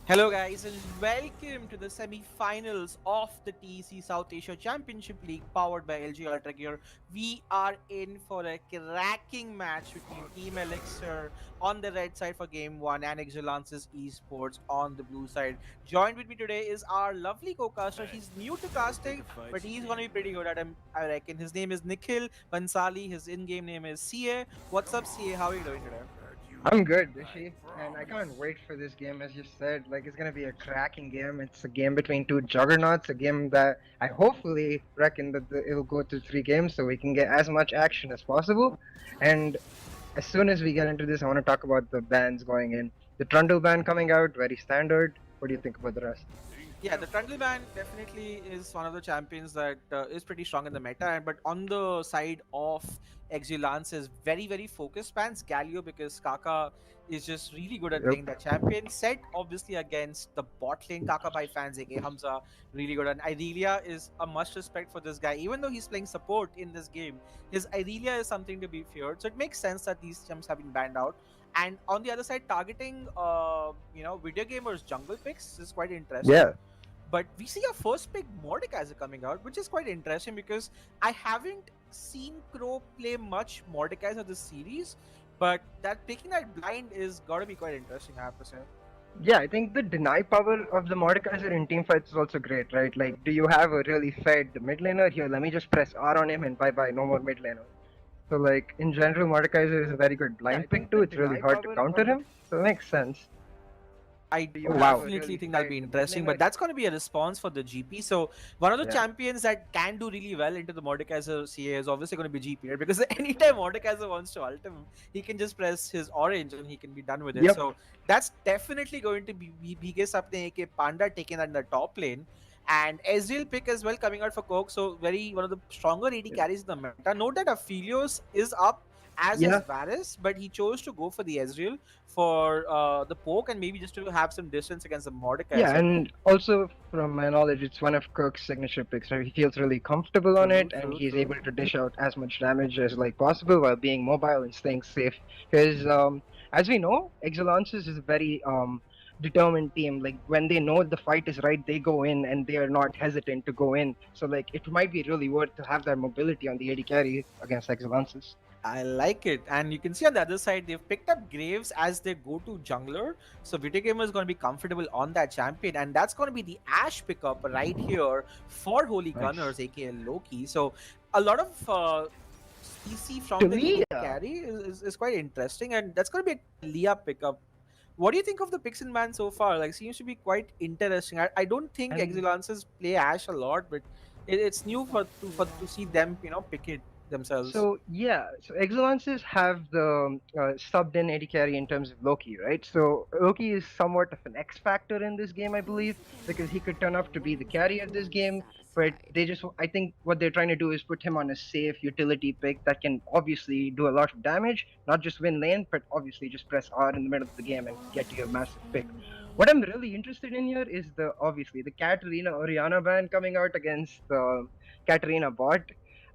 Hello guys and welcome to the semi-finals of the TEC South Asia Championship League powered by LG UltraGear. We are in for a cracking match between Team Elixir on the red side for game 1 and Exulansis Esports on the blue side. Joined with me today is our lovely co-caster. He's new to casting but he's going to be pretty good at him, I reckon. His name is Nikhil Bansali. His in-game name is CA. What's up CA? How are you doing today? I'm good, Rishi, and I can't wait for this game. As you said, like it's gonna be a cracking game. It's a game between two juggernauts. A game that I hopefully reckon that it'll go to 3 games, so we can get as much action as possible. And as soon as we get into this, I want to talk about the bans going in. The Trundle ban coming out, very standard. What do you think about the rest? Yeah, the Trundle Band definitely is one of the champions that is pretty strong in the meta. But on the side of Exulance is very focused bans. Galio because Kaka is just really good at Yep. playing that champion. Set obviously against the bot lane Kaka by fans, aka Hamza, really good. And Irelia is a must respect for this guy. Even though he's playing support in this game, his Irelia is something to be feared. So it makes sense that these champs have been banned out. And on the other side, targeting video gamers jungle picks is quite interesting. Yeah. But we see our first pick Mordekaiser coming out, which is quite interesting because I haven't seen Crow play much Mordekaiser this series, but that picking that blind is gotta be quite interesting, I have to say. Yeah, I think the deny power of the Mordekaiser in team fights is also great, right? Like, do you have a really fed mid laner? Here, let me just press R on him and bye bye, no more mid laner. So like in general, Mordekaiser is a very good Yeah, I blind pick think too. the It's really deny hard to power counter of the him, so it makes sense. I Do you have a definitely really think that'll fed be mid interesting, laner? but that's going to be a response for the GP. So one of the Yeah. champions that can do really well into the Mordekaiser CA is obviously going to be GP, right? Because anytime Mordekaiser wants to ult him, he can just press his orange and he can be done with it. Yep. So that's definitely going to be biggest अपने AK Panda taking that in the top lane. And Ezreal pick as well coming out for Coke, so very one of the stronger AD Yeah. carries in the meta. Note that Aphelios is up as is Yeah. Varus, but he chose to go for the Ezreal for the poke and maybe just to have some distance against the Yeah, Mordekaiser. and also from my knowledge, it's one of Kirk's signature picks. So he feels really comfortable on True, it, and true, he's true. able to dish out as much damage as like possible while being mobile and staying safe. Because as we know, Exulansis is a very determined team. Like when they know the fight is right, they go in and they are not hesitant to go in. So like it might be really worth to have that mobility on the AD carry against Exulansis. I like it. And you can see on the other side, they've picked up Graves as their go-to jungler. So Video Gamer is going to be comfortable on that champion. And that's going to be the Ashe pickup right here for Holy Nice. Gunners, aka Loki. So a lot of CC from the AD Talia. carry is quite interesting. And that's going to be a Talia pickup. What do you think of the picks in man so far? Like, seems to be quite interesting. I don't think And Exilances play Ashe a lot, but it's new to see them, pick it themselves. so Exulances have the subbed in AD carry in terms of Loki, right? So Loki is somewhat of an X factor in this game, I believe, because he could turn out to be the carry of this game. But I think what they're trying to do is put him on a safe utility pick that can obviously do a lot of damage, not just win lane, but obviously just press R in the middle of the game and get you a massive pick. What I'm really interested in here is the Katarina Oriana ban coming out against Katarina bot.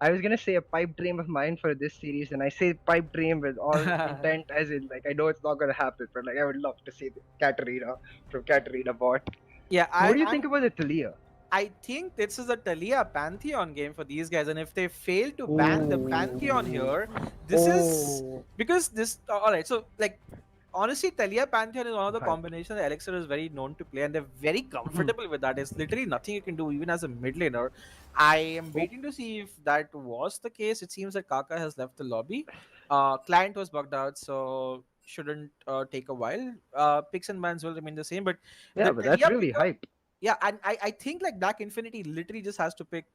I was gonna say a pipe dream of mine for this series, and I say pipe dream with all intent, as in like I know it's not gonna happen, but like I would love to see the Katarina from Katarina bot. Yeah, What do you I'm think about the Talia? I think this is a Talia Pantheon game for these guys, and if they fail to ban the Pantheon Oh, here, this is oh, because this. All right, so like honestly, Talia Pantheon is one of the hype. combinations that Elixir is very known to play, and they're very Mhm. comfortable with that. It's literally nothing you can do, even as a mid laner. I am Oh, waiting to see if that was the case. It seems that Kaka has left the lobby. Client was bugged out, so shouldn't take a while. Picks and bans will remain the same, but the yeah, but that's Talia really pickup, hype. yeah, and I think like Black Infinity literally just has to pick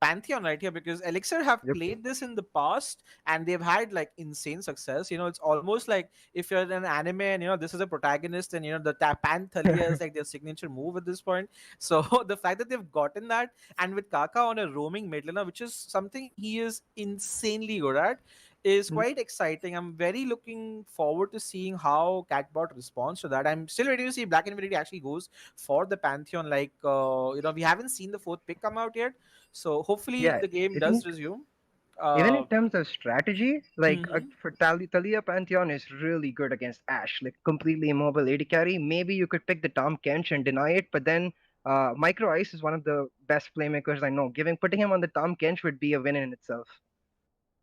Pantheon right here because Elixir have Yep. played this in the past and they've had like insane success. It's almost like if you're in an anime and this is a protagonist and the Panthalia is like their signature move at this point. So the fact that they've gotten that and with Kaka on a roaming mid laner, which is something he is insanely good at, is Mhm. quite exciting. I'm very looking forward to seeing how Catbot responds to that. I'm still ready to see Black Infinity actually goes for the Pantheon. We haven't seen the fourth pick come out yet, so hopefully Yeah, the game I does think resume. Even in Uh, terms of strategy, like mhm. for Talia Pantheon is really good against Ashe, like completely immobile AD carry. Maybe you could pick the Tom Kench and deny it, but then Micro Ice is one of the best playmakers I know. Putting him on the Tom Kench would be a win in itself.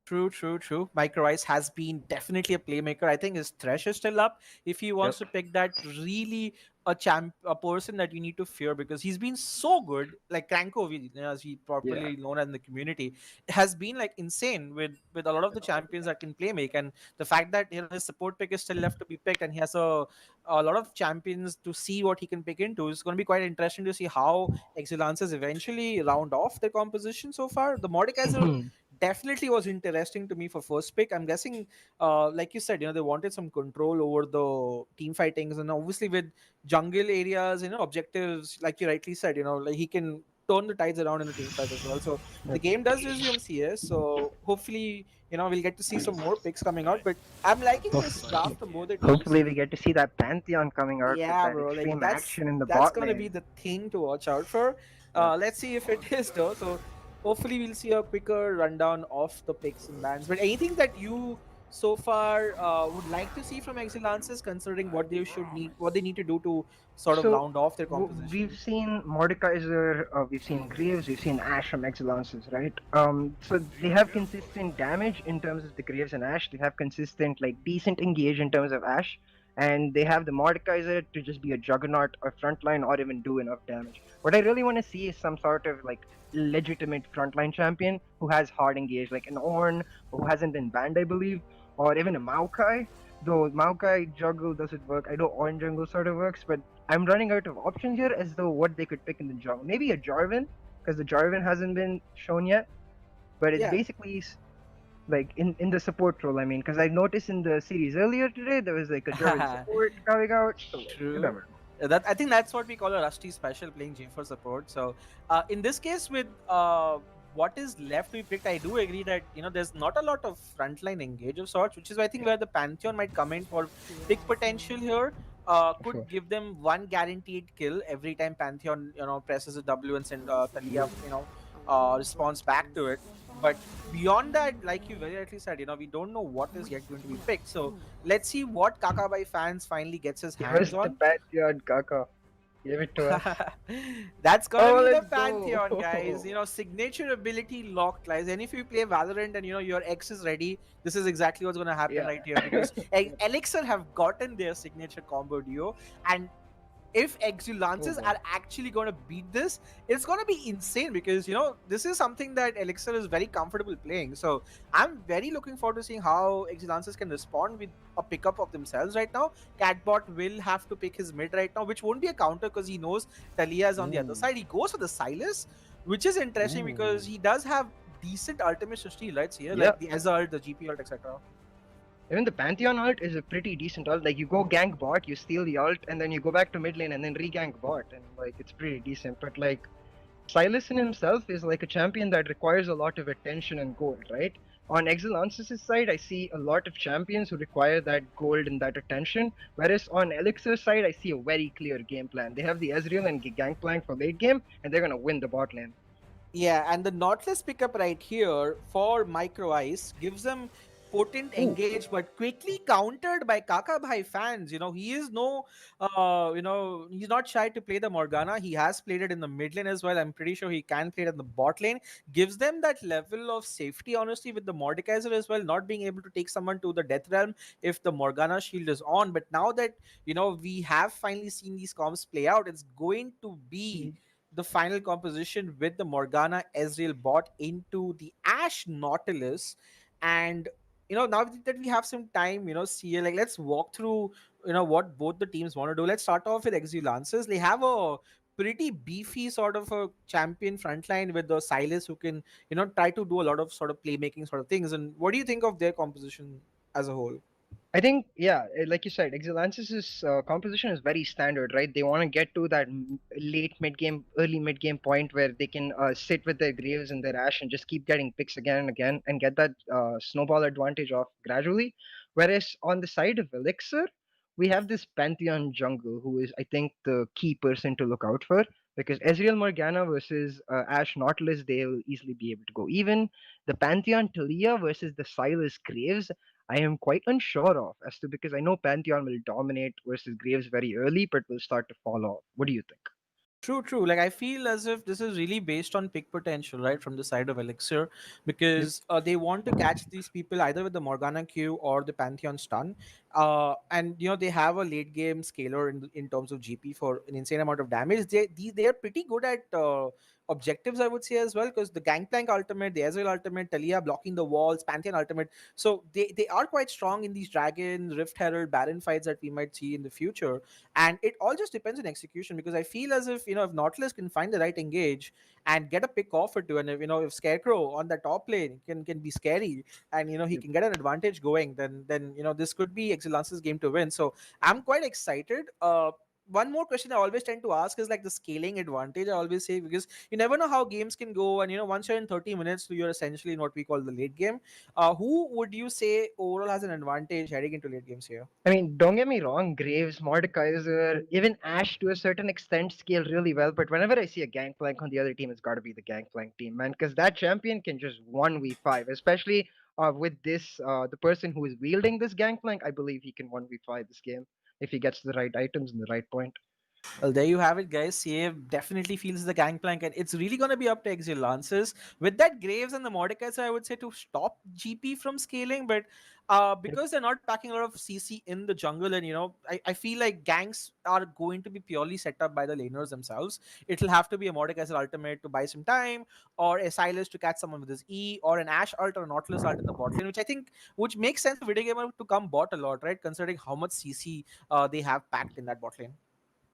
True, true, true. Micro Ice has been definitely a playmaker. I think his thresh is still up. If he wants Yep. to pick that really a person that you need to fear because he's been so good, like Kranko, as he Yeah. properly known in the community, has been like insane with a lot of the champions that can play make, and the fact that his support pick is still left to be picked, and he has a lot of champions to see what he can pick into. It's going to be quite interesting to see how Exulances eventually round off their composition so far. The Mordekaiser definitely was interesting to me for first pick. I'm guessing, like you said, they wanted some control over the team fightings, and obviously with jungle areas, objectives, like you rightly said, like he can turn the tides around in the team fight as well. So the Yep. game does resume CS. So hopefully, we'll get to see some more picks coming out. But I'm liking this Hopefully, draft from both the teams. hopefully we get to see that Pantheon coming out with Yeah, that bro. Like extreme that's action in the that's bot gonna be lane. the thing to watch out for. Yep. Let's see if it is though. So hopefully we'll see a quicker rundown of the picks and bans. But anything that you so far would like to see from Excelances, considering what they need to do to sort of So round off their we've composition. seen Mordekaiser, we've seen Graves, we've seen Ash from Exulances, right? So they have consistent damage in terms of the Graves and Ash. They have consistent, like, decent engage in terms of Ash, and they have the Mordekaiser to just be a juggernaut or frontline or even do enough damage. What I really want to see is some sort of like legitimate frontline champion who has hard engage, like an Ornn who hasn't been banned, I believe, or even a Maokai. Though Maokai jungle doesn't work, I know Ornn jungle sort of works, but I'm running out of options here as though what they could pick in the jungle. Maybe a Jarvan, because the Jarvan hasn't been shown yet. But it's Yeah. basically like in the support role. I mean, because I noticed in the series earlier today there was like a Jarvan support coming out. So like, you True. never know. That I think that's what we call a rusty special playing G for support. So, in this case, with what is left to be picked, I do agree that there's not a lot of frontline engage of sorts, which is I think Yeah, where the Pantheon might come in for pick potential here. for Could sure. give them one guaranteed kill every time Pantheon presses a W and send Talia response back to it. But beyond that, like you very rightly said, we don't know what is yet going to be picked. So let's see what Kakabai fans finally gets his Give hands us the on. Pantheon, Kaka. Give it to us. That's gonna Oh, be the let's Pantheon, guys. go. Signature ability locked lies. And if you play Valorant and your X is ready, this is exactly what's gonna happen Yeah. right here because Elixir have gotten their signature combo duo, and if Oh Exulances boy. are actually going to beat this, it's going to be insane because this is something that Elixir is very comfortable playing. So I'm very looking forward to seeing how Exulances can respond with a pickup of themselves right now. Catbot will have to pick his mid right now, which won't be a counter because he knows Talia is on the other Ooh. side. He goes for the Silas, which is interesting because Ooh. he does have decent ultimate to steal right here, Yeah. like the Ezalt, the GP ult, etc. Even the Pantheon ult is a pretty decent ult. Like you go gank bot, you steal the ult, and then you go back to mid lane and then re-gank bot, and like it's pretty decent. But like Silas in himself is like a champion that requires a lot of attention and gold, right? On Exelansis' side, I see a lot of champions who require that gold and that attention. Whereas on Elixir's side, I see a very clear game plan. They have the Ezreal and Gangplank for late game, and they're gonna win the bot lane. Yeah, and the Nautilus pickup right here for Micro Ice gives them potent Ooh. engage, but quickly countered by Kakabhai fans. He is no, he's not shy to play the Morgana. He has played it in the mid lane as well. I'm pretty sure he can play it in the bot lane. Gives them that level of safety, honestly, with the Mordekaiser as well, not being able to take someone to the death realm if the Morgana shield is on. But now that, we have finally seen these comps play out, it's going to be the final composition with the Morgana Ezreal bot into the Ash Nautilus. And now that we have some time, see, like, let's walk through what both the teams want to do. Let's start off with Exulances. They have a pretty beefy sort of a champion frontline with the Silas who can try to do a lot of sort of playmaking sort of things. And what do you think of their composition as a whole? I think, yeah, like you said, Exelansis' composition is very standard, right? They want to get to that late mid game, early mid game point where they can sit with their Graves and their Ash and just keep getting picks again and again and get that snowball advantage off gradually. Whereas on the side of Elixir, we have this Pantheon jungle who is, I think, the key person to look out for. because Ezreal Morgana versus Ashe Nautilus, they will easily be able to go even. The Pantheon Talia versus the Silas Graves, I am quite unsure of as to, because I know Pantheon will dominate versus Graves very early, but will start to fall off. What do you think? True, true. Like I feel as if this is really based on pick potential, right, from the side of Elixir, Yep. because they want to catch these people either with the Morgana Q or the Pantheon stun, and they have a late game scaler in terms of GP for an insane amount of damage. They are pretty good at objectives, I would say as well, because the Gangplank ultimate, the Ezreal ultimate, Talia blocking the walls, Pantheon ultimate, so they are quite strong in these Dragon, Rift Herald, Baron fights that we might see in the future. And it all just depends on execution, because I feel as if if Nautilus can find the right engage and get a pick off or two, and if Scarecrow on the top lane can be scary, and he Yep. can get an advantage going, then this could be Exulansis game to win. So I'm quite excited. One more question I always tend to ask is like the scaling advantage. I always say, because you never know how games can go, and once you're in 30 minutes, you're essentially in what we call the late game. Who would you say overall has an advantage heading into late games here? I mean, don't get me wrong, Graves, Mordekaiser, even Ash to a certain extent scale really well, but whenever I see a Gangplank on the other team, it's got to be the Gangplank team, man, because that champion can just 1v5, especially with the person who is wielding this Gangplank, I believe he can 1v5 this game if he gets the right items in the right point. Well, there you have it, guys. CA definitely feels the gangplank, and it's really going to be up to Exulances with that Graves and the Mordecai. So I would say to stop GP from scaling, but Yep. because they're not packing a lot of CC in the jungle, and I feel like ganks are going to be purely set up by the laners themselves. It'll have to be a Mordekaiser ultimate to buy some time, or a Silas to catch someone with his E, or an Ashe ult or a Nautilus ult in the bot lane, which makes sense for video gamer to come bot a lot, right? Considering how much CC they have packed in that bot lane.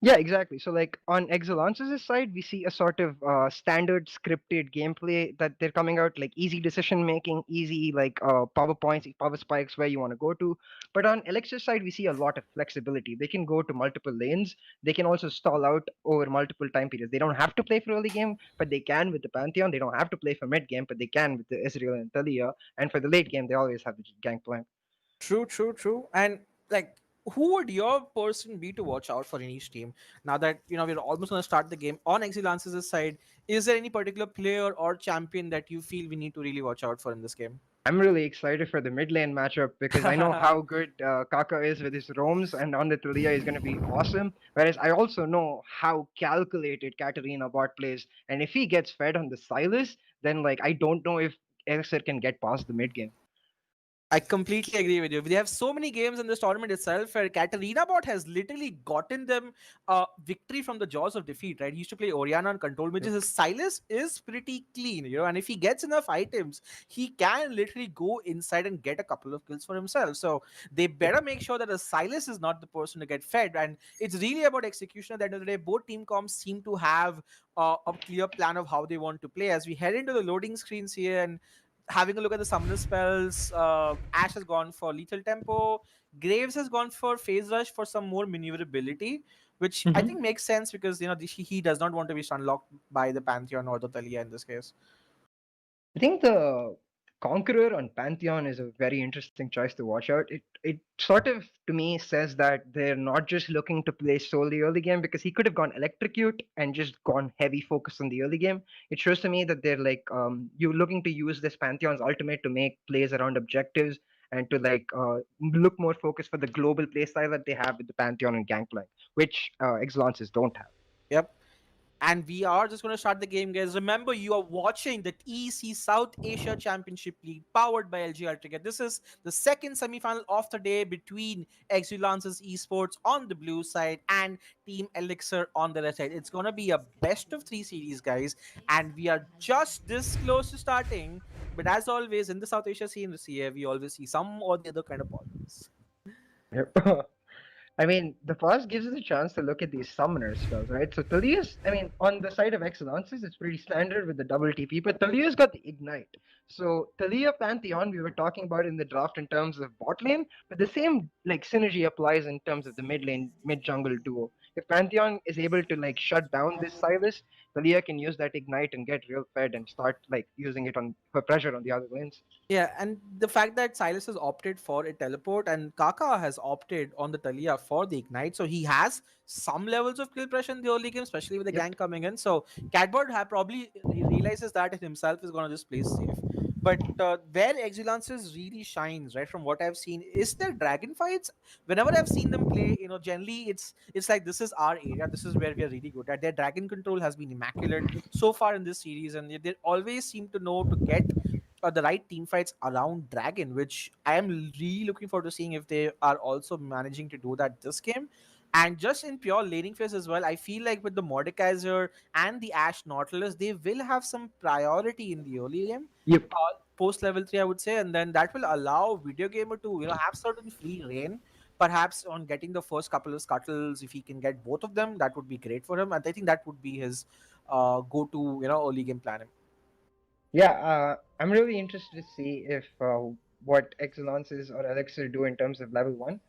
Yeah, exactly. So, like on Exelance's side, we see a sort of standard scripted gameplay that they're coming out, like easy decision making, easy like power points, power spikes where you want to go to. But on Elixir's side, we see a lot of flexibility. They can go to multiple lanes. They can also stall out over multiple time periods. They don't have to play for early game, but they can with the Pantheon. They don't have to play for mid game, but they can with the Israel and Thalia. And for the late game, they always have the Gangplank. True, true, true. And like, who would your person be to watch out for in each team? Now that we're almost gonna start the game on Exelances' side, is there any particular player or champion that you feel we need to really watch out for in this game? I'm really excited for the mid lane matchup because I know how good Kaka is with his roams, and on the Talia is going to be awesome. Whereas I also know how calculated Katarina bot plays, and if he gets fed on the Silas, then like I don't know if Elixir can get past the mid game. I completely agree with you. They have so many games in this tournament itself where Katarina bot has literally gotten them victory from the jaws of defeat, right? He used to play Oriana on control Yep. mages. His Silas is pretty clean, and if he gets enough items, he can literally go inside and get a couple of kills for himself. So they Yep. better make sure that the Silas is not the person to get fed. And it's really about execution at the end of the day. Both team comps seem to have a clear plan of how they want to play. As we head into the loading screens here and having a look at the summoner spells, Ash has gone for lethal tempo. Graves has gone for phase rush for some more maneuverability, which I think makes sense because he does not want to be stun locked by the Pantheon or the Thalia in this case. I think the Conqueror on Pantheon is a very interesting choice to watch out. It sort of to me says that they're not just looking to play solely early game, because he could have gone electrocute and just gone heavy focus on the early game. It shows to me that they're like you're looking to use this Pantheon's ultimate to make plays around objectives and to like look more focused for the global play style that they have with the Pantheon and Gangplank, which Exelances don't have. Yep. And we are just going to start the game, guys. Remember, you are watching the TEC South Asia Championship League powered by LG UltraGear. This is the second semifinal of the day between Exulansis Esports on the blue side and Team Elixir on the red side. It's going to be a best of three series, guys. And we are just this close to starting. But as always, in the South Asia scene this year, we always see some or the other kind of politics. Yep. I mean, the pause gives us a chance to look at these summoner spells, right? So Thalia's, I mean, on the side of Excellences, it's pretty standard with the double TP, but Thalia's got the Ignite. So Thalia Pantheon, we were talking about in the draft in terms of bot lane, but the same like synergy applies in terms of the mid lane, mid jungle duo. if Pantheon is able to like shut down this Silas, Talia can use that ignite and get real fed and start like using it on for pressure on the other lanes. Yeah, and the fact that Silas has opted for a teleport and Kaka has opted on the Talia for the ignite, so he has some levels of kill pressure in the early game, especially with the Yep. gank coming in. So Catbird have probably realizes that it himself is going to just play safe. But where Exulansis really shines, right, from what I've seen, is their dragon fights. Whenever I've seen them play, generally it's like this is our area. This is where we are really good at. Their dragon control has been immaculate so far in this series, and they always seem to know to get the right team fights around Dragon, which I am really looking forward to seeing if they are also managing to do that this game. And just in pure laning phase as well, I feel like with the Mordekaiser and the Ash Nautilus, they will have some priority in the early game, Yep. post level 3, I would say, and then that will allow Video Gamer to have certain free reign. Perhaps on getting the first couple of scuttles, if he can get both of them, that would be great for him. And I think that would be his go-to, early game plan. Yeah, I'm really interested to see if what Exulances or Elixir do in terms of level one,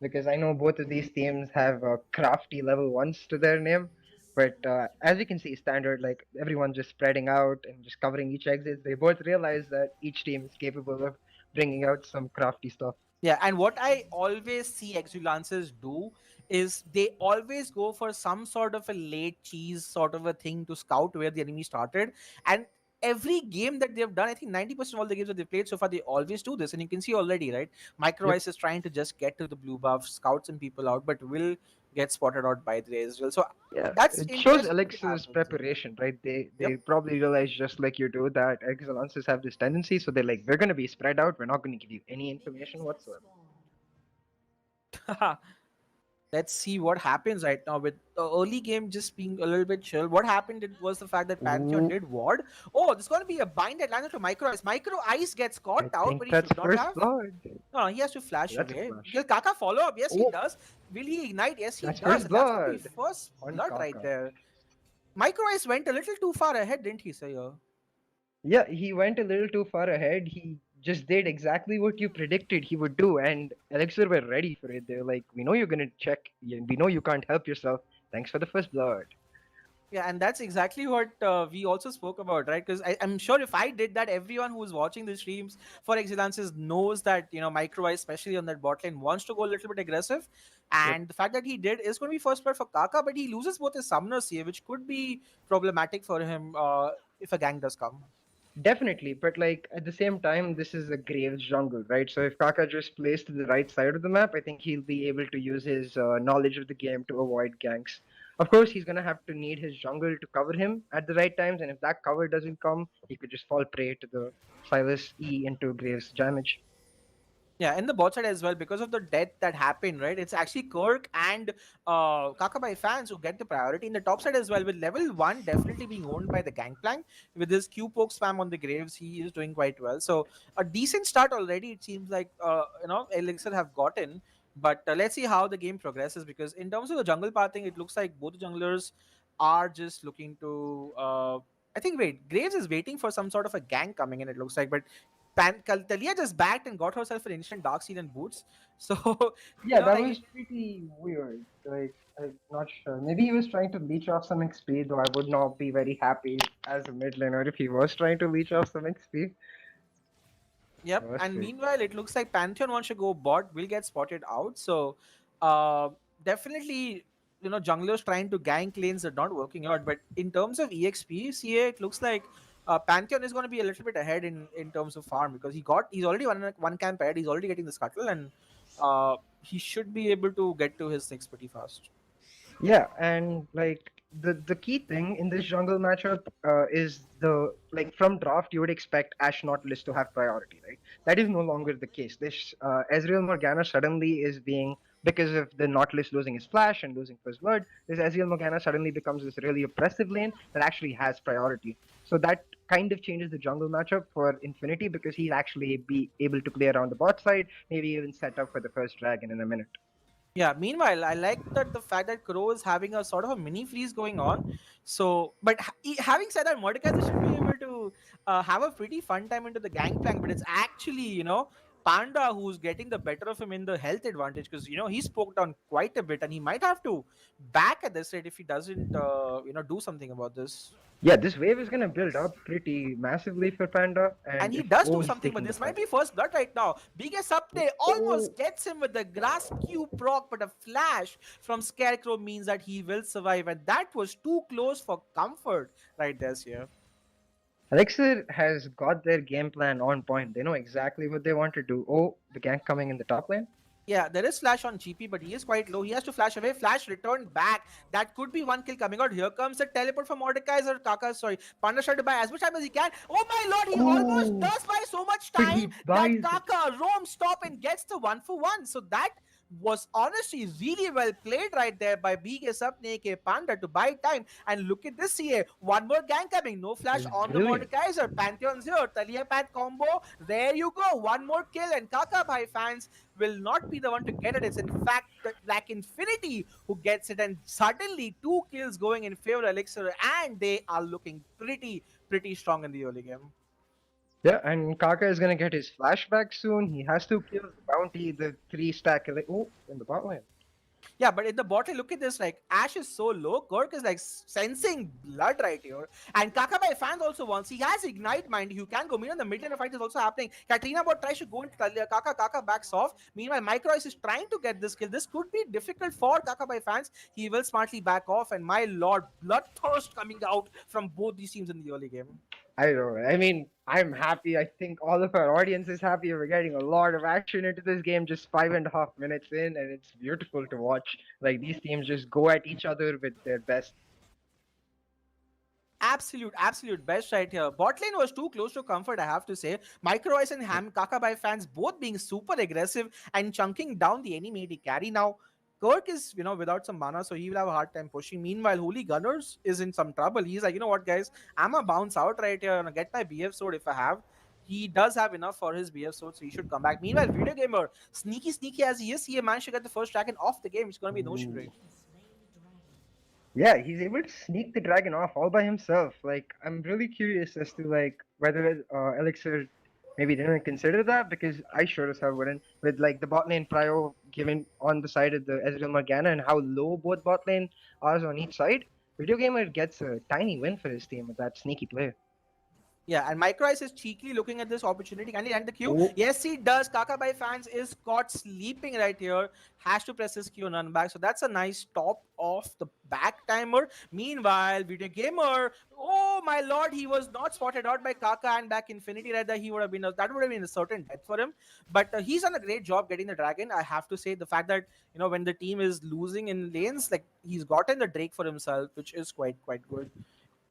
because I know both of these teams have crafty level ones to their name. But as you can see, standard like everyone just spreading out and just covering each exit. They both realize that each team is capable of bringing out some crafty stuff. Yeah, and what I always see Exulances do is they always go for some sort of a late cheese sort of a thing to scout where the enemy started. And every game that they've done, I think 90% of all the games that they've played so far, they always do this. And you can see already, right? Micro Yep. Ice is trying to just get to the blue buff, scout some people out, but will get spotted out by the Israel. So Yeah, that's it shows interesting to have, Alexa's I would say. preparation, right? They Yep. probably realize just like you do that Excellences have this tendency, so they're like, we're gonna be spread out. We're not gonna give you any information whatsoever. Let's see what happens right now with the early game just being a little bit chill. What happened was the fact that Pantheon Ooh, did ward. Oh, there's going to be a bind that landed to Micro Ice. Micro Ice gets caught I out, think but he that's should not first have. blood. No, he has to flash That's a away. flash. Will Kaka follow up? Yes, he Oh, does. Will he ignite? Yes, he that's does. first And that's going to be blood first on blood right Kaka. there. Micro Ice went a little too far ahead, didn't he, Sayer? Yeah, he went a little too far ahead. He just did exactly what you predicted he would do, and Elixir were ready for it. They're like, we know you're gonna check. We know you can't help yourself. Thanks for the first blood. Yeah, and that's exactly what we also spoke about, right? Because I'm sure if I did that, everyone who's watching the streams for Exulances knows that, Micro Ice, especially on that bot lane, wants to go a little bit aggressive. Yep. And the fact that he did is going to be first blood for Kaka, but he loses both his summoners here, which could be problematic for him if a gang does come. Definitely, but like at the same time, this is a Graves jungle, right? So if Kaka just plays to the right side of the map, I think he'll be able to use his knowledge of the game to avoid ganks. Of course, he's gonna have to need his jungle to cover him at the right times, and if that cover doesn't come, he could just fall prey to the Silas E into Graves damage. Yeah, in the bot side as well, because of the death that happened, right? It's actually Kirk and Kakabai fans who get the priority. In the top side as well, with level 1 definitely being owned by the Gangplank. With his Q poke spam on the Graves, he is doing quite well. So, a decent start already, it seems like, Elixir have gotten. But let's see how the game progresses, because in terms of the jungle pathing, it looks like both the junglers are just looking to. I think, wait, Graves is waiting for some sort of a gang coming in, it looks like. But Talia just backed and got herself an instant Dark Seed and boots. So, Yeah, that like, was pretty weird. Like, I'm not sure. Maybe he was trying to leech off some XP, though I would not be very happy as a mid laner if he was trying to leech off some XP. yep. We'll And see. meanwhile, it looks like Pantheon wants to go bot, will get spotted out. So, uh, definitely, junglers trying to gank lanes are not working out. But in terms of EXP, CA, it looks like Pantheon is going to be a little bit ahead in terms of farm, because he's already one camp ahead. He's already getting the scuttle, and he should be able to get to his six pretty fast. Yeah, and like the key thing in this jungle matchup is the like from draft you would expect Ash Nautilus to have priority, right? That is no longer the case. This Ezreal Morgana suddenly is being because of the Nautilus losing his flash and losing first blood. This Ezreal Morgana suddenly becomes this really oppressive lane that actually has priority. So that kind of changes the jungle matchup for Infinity because he'll actually be able to play around the bot side, maybe even set up for the first dragon in a minute. Yeah, meanwhile, I like that the fact that Crow is having a sort of a mini freeze going on. So, but having said that, Mordekaiser should be able to have a pretty fun time into the gangplank, but it's actually, Panda who's getting the better of him in the health advantage, because he's poked down quite a bit, and he might have to back at this rate if he doesn't do something about this. Yeah, this wave is gonna build up pretty massively for Panda, And and he if does do he's something, but taking the this might fight. be first blood right now. Biggest update Oh, almost gets him with the grasp Q proc, but a flash from Scarecrow means that he will survive, and that was too close for comfort right there, here. Elixir has got their game plan on point. They know exactly what they want to do. Oh, the gank coming in the top lane. Yeah, there is flash on GP, but he is quite low. He has to flash away. Flash returned back. That could be one kill coming out. Here comes the teleport from Mordekaiser. Kaka, sorry. Panda tried to buy as much time as he can. Oh my lord, he almost Oh, does buy so much but time he that buys it. Kaka roam stop and gets the 1-for-1. So that was honestly really well played right there by BS up aka Panda to buy time. And look at this here. One more gang coming. No flash It's on the brilliant. Mordekaiser. Pantheon's here. Talia Pat combo. There you go. One more kill. And Kaka by fans will not be the one to get it. It's in fact Black Infinity who gets it, and suddenly 2 kills going in favor of Elixir, and they are looking pretty strong in the early game. Yeah, and Kaka is gonna get his flashback soon. He has to kill the bounty, the 3 stack. Oh, in the bot lane. Yeah, but in the bottom, look at this. Like Ash is so low, Kirk is like sensing blood right here. And Kakabai fans also wants. He has ignite mind. You can go. Meanwhile, the mid lane fight is also happening. Katrina bot tries to go into Talia. Kaka backs off. Meanwhile, Microice is trying to get this kill. This could be difficult for Kakabai fans. He will smartly back off. And my lord, bloodthirst coming out from both these teams in the early game. I don't know. I mean, I'm happy. I think all of our audience is happy. We're getting a lot of action into this game just 5.5 minutes in, and it's beautiful to watch. Like these teams just go at each other with their best. Absolute best right here. Bot lane was too close to comfort, I have to say. Microice and Ham Kakabai fans both being super aggressive and chunking down the enemy AD carry. Now, Kirk is, without some mana, so he will have a hard time pushing. Meanwhile, Holy Gunners is in some trouble. He's like, you know what, guys, I'm gonna bounce out right here and get my BF sword if I have. He does have enough for his BF sword, so he should come back. Meanwhile, Video Gamer, sneaky as he is, he managed to get the first dragon off the game. It's gonna be no Ooh. rate. Yeah, he's able to sneak the dragon off all by himself. Like, I'm really curious as to like whether Elixir maybe didn't consider that because I sure as hell wouldn't. With like the bot lane prio given on the side of the Ezreal Morgana and how low both bot lane are on each side, Video Gamer gets a tiny win for his team with that sneaky play. Yeah, and Microice is cheekily looking at this opportunity. Can he land the Q? Oh, Yes, he does. Kakabai fans is caught sleeping right here. Has to press his Q and run back. So that's a nice stop off the back timer. Meanwhile, Video Gamer, oh my lord, he was not spotted out by Kaka and back Infinity right there. He would have been that would have been a certain death for him. But he's done a great job getting the dragon. I have to say the fact that when the team is losing in lanes, like he's gotten the Drake for himself, which is quite good.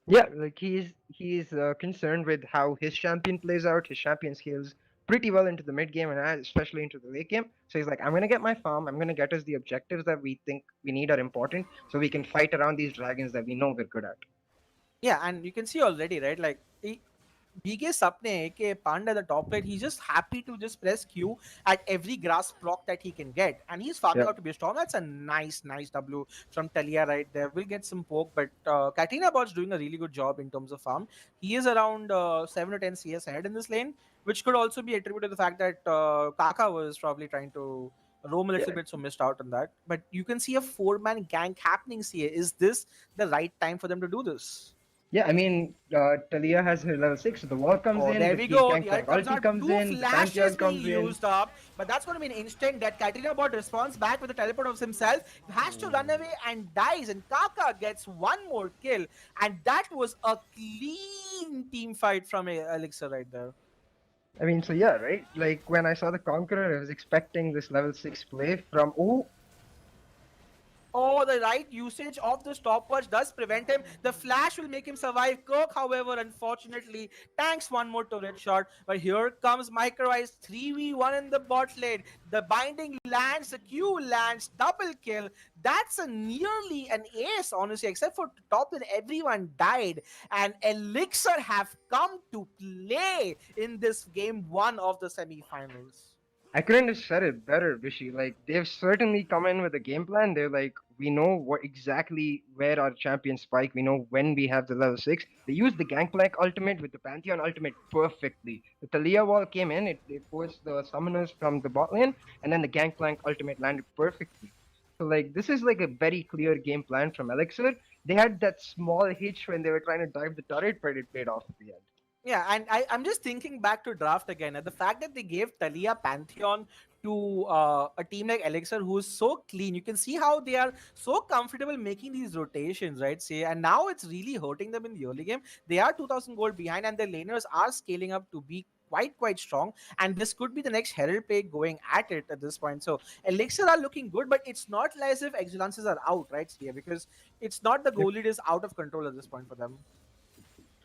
yeah, like he's concerned with how his champion plays out. His champion scales pretty well into the mid game and especially into the late game. So he's like, I'm gonna get my farm. I'm gonna get us the objectives that we think we need are important, so we can fight around these dragons that we know we're good at. Yeah, and you can see already, right? Like BK Sapne, aka Panda, the top lane, he's just happy to just press Q at every grass block that he can get. And he's farming Yeah. out to be a storm. That's a nice W from Talia right there. We'll get some poke, but Katina Bot's doing a really good job in terms of farm. He is around 7 to 10 CS ahead in this lane, which could also be attributed to the fact that Kaka was probably trying to roam a little Yeah. bit, so missed out on that. But you can see a 4-man gank happening here. Is this the right time for them to do this? Yeah, I mean, Talia has her level 6, so the wall comes Oh, in, there the we key go. tank The for ult comes ulti out. comes Two in, the Pantheon flashes being comes in. used up, but that's going to be an instant that Katrina bot responds back with the teleport of himself. Has to run away and dies, and Kaka gets one more kill, and that was a clean team fight from Elixir right there. I mean, so yeah, right? Like when I saw the Conqueror, I was expecting this level 6 play from. Oh, Oh, the right usage of the stopwatch does prevent him. The flash will make him survive. Kirk, however, unfortunately, tanks one more turret shot. But here comes Microice 3v1 in the bot lane. The binding lands, the Q lands, double kill. That's a nearly an ace, honestly, except for top lane, everyone died. And Elixir have come to play in this game one of the semi-finals. I couldn't have said it better, Bishi. Like they've certainly come in with a game plan. They're like, we know what exactly where our champions spike. We know when we have the level 6. They used the Gangplank ultimate with the Pantheon ultimate perfectly. The Talia wall came in, it forced the summoners from the bot lane, and then the Gangplank ultimate landed perfectly. So like this is like a very clear game plan from Elixir. They had that small hitch when they were trying to dive the turret, but it paid off at the end. Yeah, and I'm just thinking back to draft again. And the fact that they gave Talia Pantheon to a team like Elixir, who's so clean, you can see how they are so comfortable making these rotations, right? See, and now it's really hurting them in the early game. They are 2,000 gold behind, and their laners are scaling up to be quite strong. And this could be the next Herald play going at it at this point. So Elixir are looking good, but it's not as if Exulances are out, right? See, because it's not the goal lead is out of control at this point for them.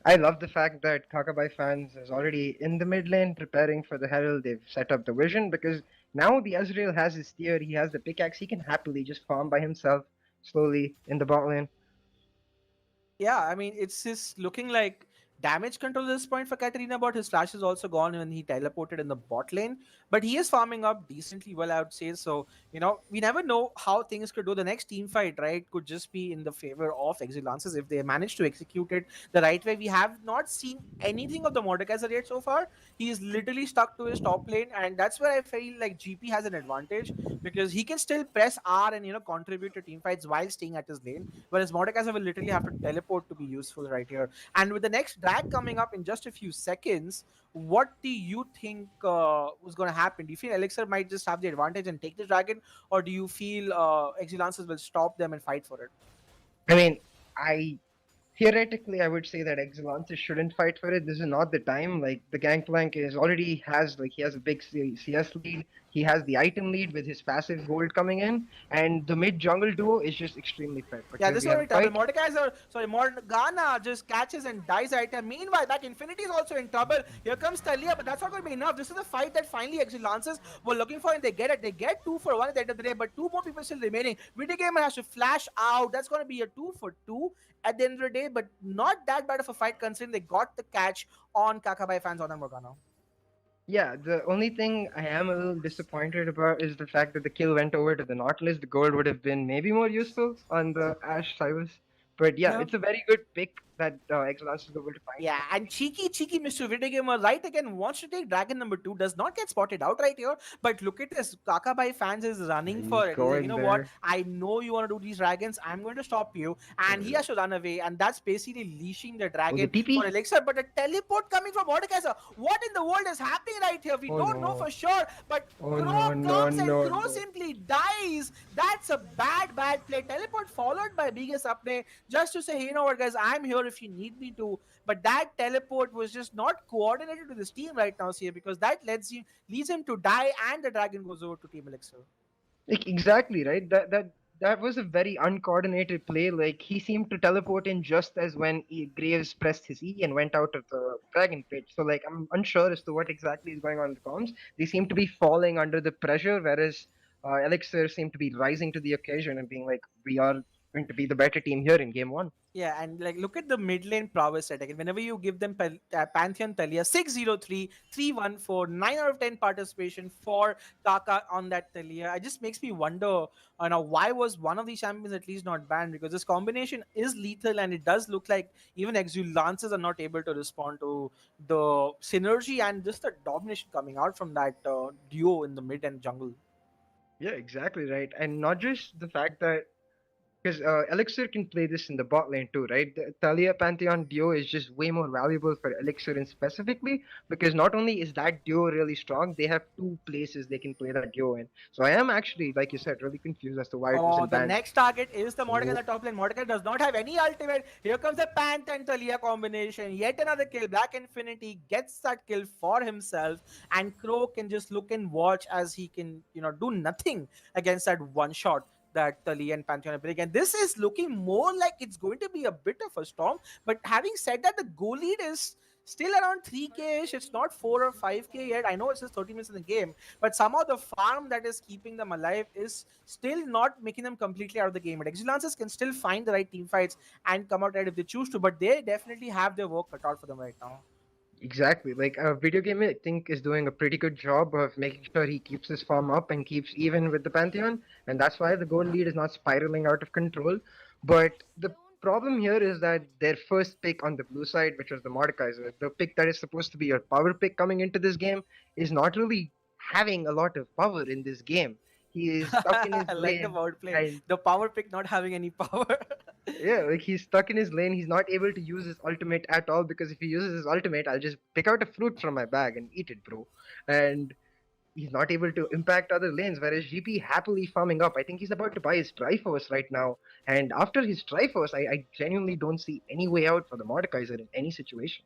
I love the fact that Kakabai fans is already in the mid lane preparing for the Herald. They've set up the vision because now the Ezreal has his tier, he has the pickaxe, he can happily just farm by himself slowly in the bot lane. Yeah, I mean, it's just looking like damage control at this point for Katarina, but his flash is also gone when he teleported in the bot lane. But he is farming up decently well, I would say. So, we never know how things could go. The next team fight, right, could just be in the favor of Exulances if they manage to execute it the right way. We have not seen anything of the Mordekaiser yet so far. He is literally stuck to his top lane, and that's where I feel like GP has an advantage because he can still press R and, contribute to team fights while staying at his lane, whereas Mordekaiser will literally have to teleport to be useful right here. And with the next drag coming up in just a few seconds, what do you think was going to happen? Do you feel Elixir might just have the advantage and take the dragon, or do you feel Exilances will stop them and fight for it? I mean, I theoretically I would say that Exulantis shouldn't fight for it. This is not the time. Like the Gangplank is already has like he has a big CS lead. He has the item lead with his passive gold coming in, and the mid jungle duo is just extremely fed. But Yeah, here this we one have will a be trouble. fight. Mordekaiser, sorry, Morgana just catches and dies item. Meanwhile, back Infinity is also in trouble. Here comes Talia, but that's not going to be enough. This is the fight that finally actually Lances were looking for, and they get it. They get 2 for 1 at the end of the day, but two more people still remaining. Video Gamer has to flash out. That's going to be a 2 for 2 at the end of the day, but not that bad of a fight considering they got the catch on Kakabai fans on Morgana. Yeah, the only thing I am a little disappointed about is the fact that the kill went over to the Nautilus. The gold would have been maybe more useful on the Ash Cyrus. But yeah, Yeah. it's a very good pick that Exodus is able to find. Yeah, and cheeky Mr. Video Gamer right again wants to take Dragon number 2, does not get spotted out right here. But look at this, Kakabai fans is running He's for it. He's like, you going know what? there. I know you want to do these dragons. I'm going to stop you. And he has to run away. And that's basically leashing the Oh, the dragon for TP? Elixir. But a teleport coming from Mordekaiser. What in the world is happening right here? We Oh don't know no. for sure. But Oh Crow no, no, comes and no, Crow no. simply dies. That's a bad play. Teleport followed by biggest upplay just to say, hey, you know what, guys, I'm here if you need me to. But that teleport was just not coordinated with his team right now, here, because that leads him to die, and the dragon goes over to Team Elixir. Exactly, right? That was a very uncoordinated play. Like he seemed to teleport in just as when Graves pressed his E and went out of the dragon pit. So like I'm unsure as to what exactly is going on in the comms. They seem to be falling under the pressure, whereas Elixir seemed to be rising to the occasion and being like, "We are going to be the better team here in game one." Yeah, and like look at the mid lane prowess set again. Whenever you give them Pantheon Talia 603, 314, 9 out of 10 participation for Kaka on that Talia, it just makes me wonder now why was one of these champions at least not banned, because this combination is lethal and it does look like even Exulances are not able to respond to the synergy and just the domination coming out from that duo in the mid and jungle. Yeah, exactly right. And not just the fact that because Elixir can play this in the bot lane too, right? The Talia Pantheon duo is just way more valuable for Elixir and specifically because not only is that duo really strong, they have two places they can play that duo in. So I am actually, like you said, really confused as to why it Oh, wasn't the banned. next target is the Mordecai in Oh, the top lane. Mordecai does not have any ultimate. Here comes the Panther and Talia combination. Yet another kill. Black Infinity gets that kill for himself. And Crow can just look and watch as he can, do nothing against that one shot that Talia and Pantheon are big. And this is looking more like it's going to be a bit of a storm. But having said that, the goal lead is still around 3k ish. It's not 4 or 5k yet. I know it's just 30 minutes in the game, but somehow the farm that is keeping them alive is still not making them completely out of the game. But Exulances can still find the right team fights and come out right if they choose to, but they definitely have their work cut out for them right now. Exactly. Like video game, I think is doing a pretty good job of making sure he keeps his farm up and keeps even with the Pantheon, and that's why the gold lead is not spiraling out of control. But the problem here is that their first pick on the blue side, which was the Mordekaiser, the pick that is supposed to be your power pick coming into this game, is not really having a lot of power in this game. He is stuck in his I like the lane, wordplay. and The power pick not having any power. yeah, like he's stuck in his lane. He's not able to use his ultimate at all because if he uses his ultimate, I'll just pick out a fruit from my bag and eat it, bro. And he's not able to impact other lanes, whereas GP happily farming up. I think he's about to buy his Triforce right now. And after his Triforce, I genuinely don't see any way out for the Mordekaiser in any situation.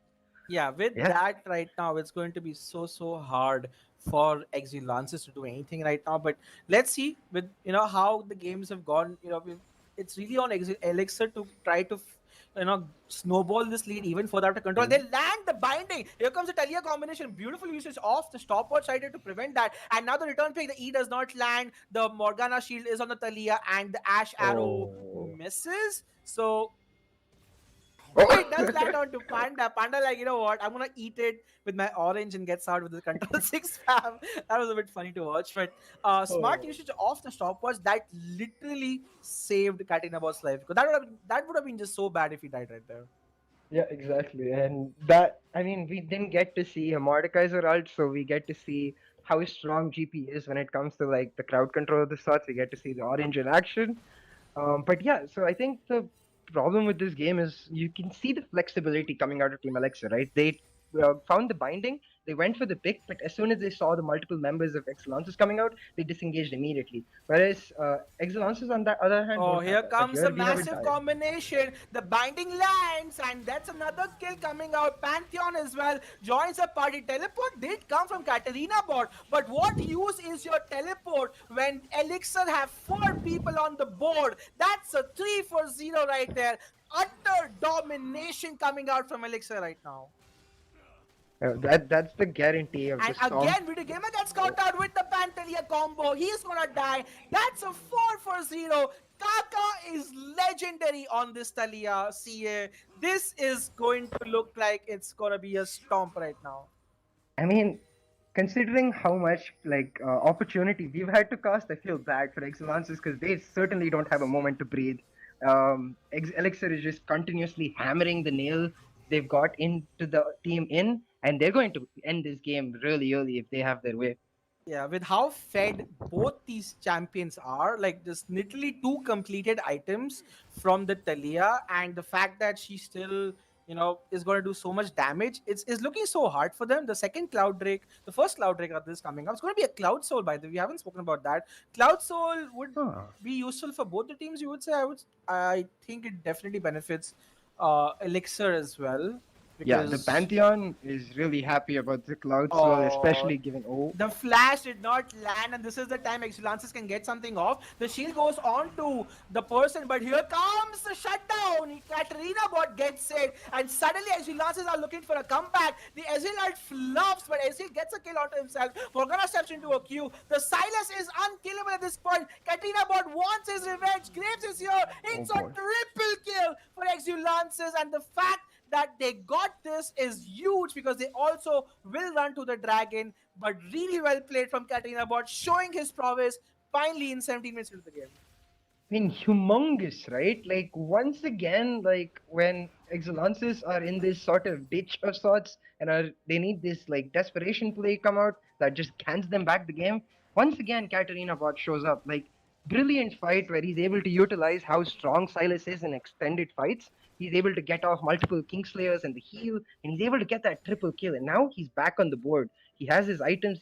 Yeah, with Yeah. that right now, it's going to be so hard for Exulansis to do anything right now. But let's see with how the games have gone. It's really on Elixir to try to snowball this lead even further after control. They Mhm. land the binding. Here comes the Talia combination. Beautiful usage of the stopwatch rider to prevent that. And now the return pick. The E does not land. The Morgana shield is on the Talia, and the Ash arrow Oh. misses. So Oh. it does land onto Panda. Panda, like, you know what? I'm gonna eat it with my orange and gets out with the control 6 spam. That was a bit funny to watch. But smart Oh. usage of the stopwatch that literally saved Katina Boss' life. Because that would have been just so bad if he died right there. Yeah, exactly. And that, I mean, we didn't get to see a Mordekaiser ult, so we get to see how strong GP is when it comes to like the crowd control of the shots. We get to see the orange in action. But yeah, so I think the problem with this game is you can see the flexibility coming out of Team Elixir, right? They found the binding, they went for the pick, but as soon as they saw the multiple members of Exulansis coming out, they disengaged immediately. Whereas Exulansis, on the other hand, Oh, don't have here that. But comes a here we have a massive dive. combination. The binding lands, and that's another kill coming out. Pantheon as well joins the party. Teleport did come from Katarina bot, but what use is your teleport when Elixir have 4 people on the board? That's a 3-for-0 right there. Utter domination coming out from Elixir right now. That's the guarantee of the And storm. again, Video Gamer gets caught out with the Pantelia combo. He's gonna die. That's a 4-for-0. Kaka is legendary on this Talia CA. This is going to look like it's gonna be a stomp right now. I mean, considering how much like opportunity we've had to cast, I feel bad for Exulances because they certainly don't have a moment to breathe. Elixir is just continuously hammering the nail they've got into the team in, and they're going to end this game really early if they have their way. Yeah, with how fed both these champions are, like there's literally 2 completed items from the Talia, and the fact that she still, is going to do so much damage, it's looking so hard for them. The second Cloud Drake, the first Cloud Drake of this coming up, it's going to be a Cloud Soul, by the way. We haven't spoken about that. Cloud Soul would Huh. be useful for both the teams, you would say. I think it definitely benefits Elixir as well Yeah, the because. Pantheon is really happy about the Cloud Soul, Oh, especially given. Oh, the flash did not land, and this is the time Exulances can get something off. The shield goes on to the person, but here comes the shutdown. Katarina bot gets it, and suddenly Exulances are looking for a comeback. The Ezreal fluffs, but Ezreal gets a kill onto himself. Morgana steps into a queue. The Silas is unkillable at this point. Katarina bot wants his revenge. Graves is here. oh It's a boy. triple kill for Exulances, and the fact that they got this is huge because they also will run to the dragon, but really well played from Katarina Bot, showing his prowess finally in 17 minutes into the game. I mean, humongous, right? Like, once again, like, when Exulances are in this sort of ditch of sorts and they need this, like, desperation play come out that just cans them back the game, once again, Katarina Bot shows up. Like, brilliant fight where he's able to utilize how strong Silas is in extended fights. He's able to get off multiple Kingslayers and the heal, and he's able to get that triple kill. And now he's back on the board. He has his items,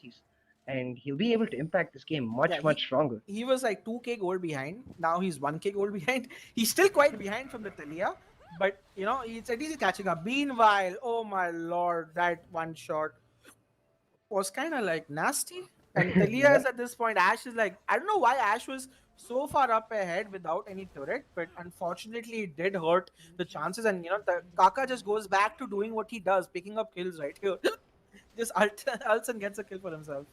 and he'll be able to impact this game Yeah, much, much stronger. he was like 2k gold behind. Now he's 1k gold behind. He's still quite behind from the Talia, but it's at least he's catching up. Meanwhile, oh my lord, that one shot was kind of like nasty. And Talia Yeah. is at this point. Ash is like, I don't know why Ash was so far up ahead without any turret, but unfortunately it did hurt the chances. And the Kaka just goes back to doing what he does, picking up kills right here. Just ults and gets a kill for himself.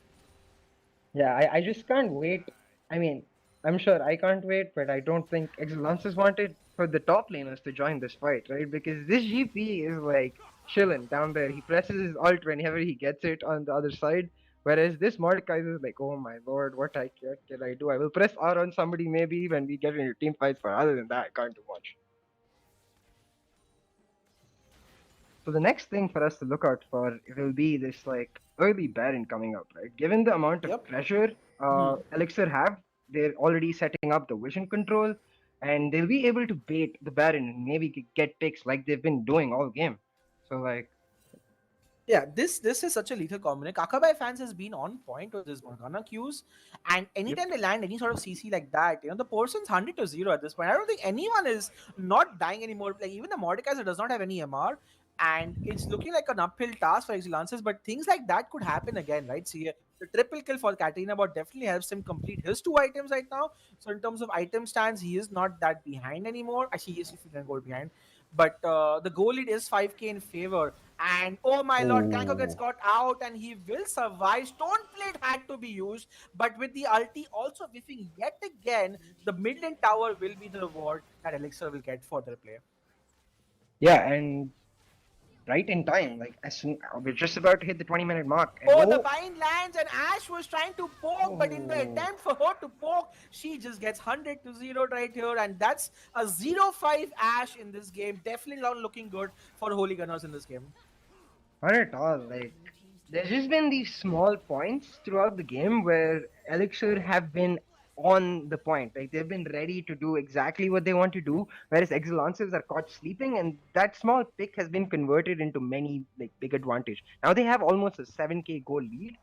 Yeah, I just can't wait. I mean, I'm sure I can't wait, but I don't think Exulances wanted for the top laners to join this fight, right? Because this GP is like chilling down there. He presses his ult whenever he gets it on the other side. Whereas this Mordekaiser is like, oh my lord, what can I do? I will press R on somebody maybe when we get into team fights, but other than that, I can't do much. So the next thing for us to look out for will be this like early Baron coming up, right? Given the amount of Yep. pressure Elixir have, they're already setting up the vision control, and they'll be able to bait the Baron and maybe get picks like they've been doing all game. So like, Yeah, this is such a lethal combination. Kakabai fans has been on point with this Morgana queues, and yep, anytime they land any sort of CC like that, the person's 100-0 at this point. I don't think anyone is not dying anymore. Like even the Mordekaiser does not have any MR, and it's looking like an uphill task for Exulansis. But things like that could happen again, right? See, the triple kill for Katarina bot definitely helps him complete his 2 items right now. So in terms of item stands, he is not that behind anymore. Actually, he is 15 gold behind, but the goal lead is 5k in favor. And oh my lord, Kanko gets oh, got out and he will survive. Stone Plate had to be used, but with the ulti also whiffing yet again, the mid lane tower will be the reward that Elixir will get for their play. yeah, and right in time, like as soon we're just about to hit the 20-minute mark, and Oh, the bind lands and Ash was trying to poke, but in the oh, attempt for her to poke, she just gets 100-0 right here, and that's a 0-5 Ash in this game. Definitely not looking good for Holy Gunners in this game. not at all. Like, there's just been these small points throughout the game where Elixir have been on the point. Like, they've been ready to do exactly what they want to do, whereas Exulances are caught sleeping, and that small pick has been converted into many, like, big advantage. Now they have almost a 7k goal lead.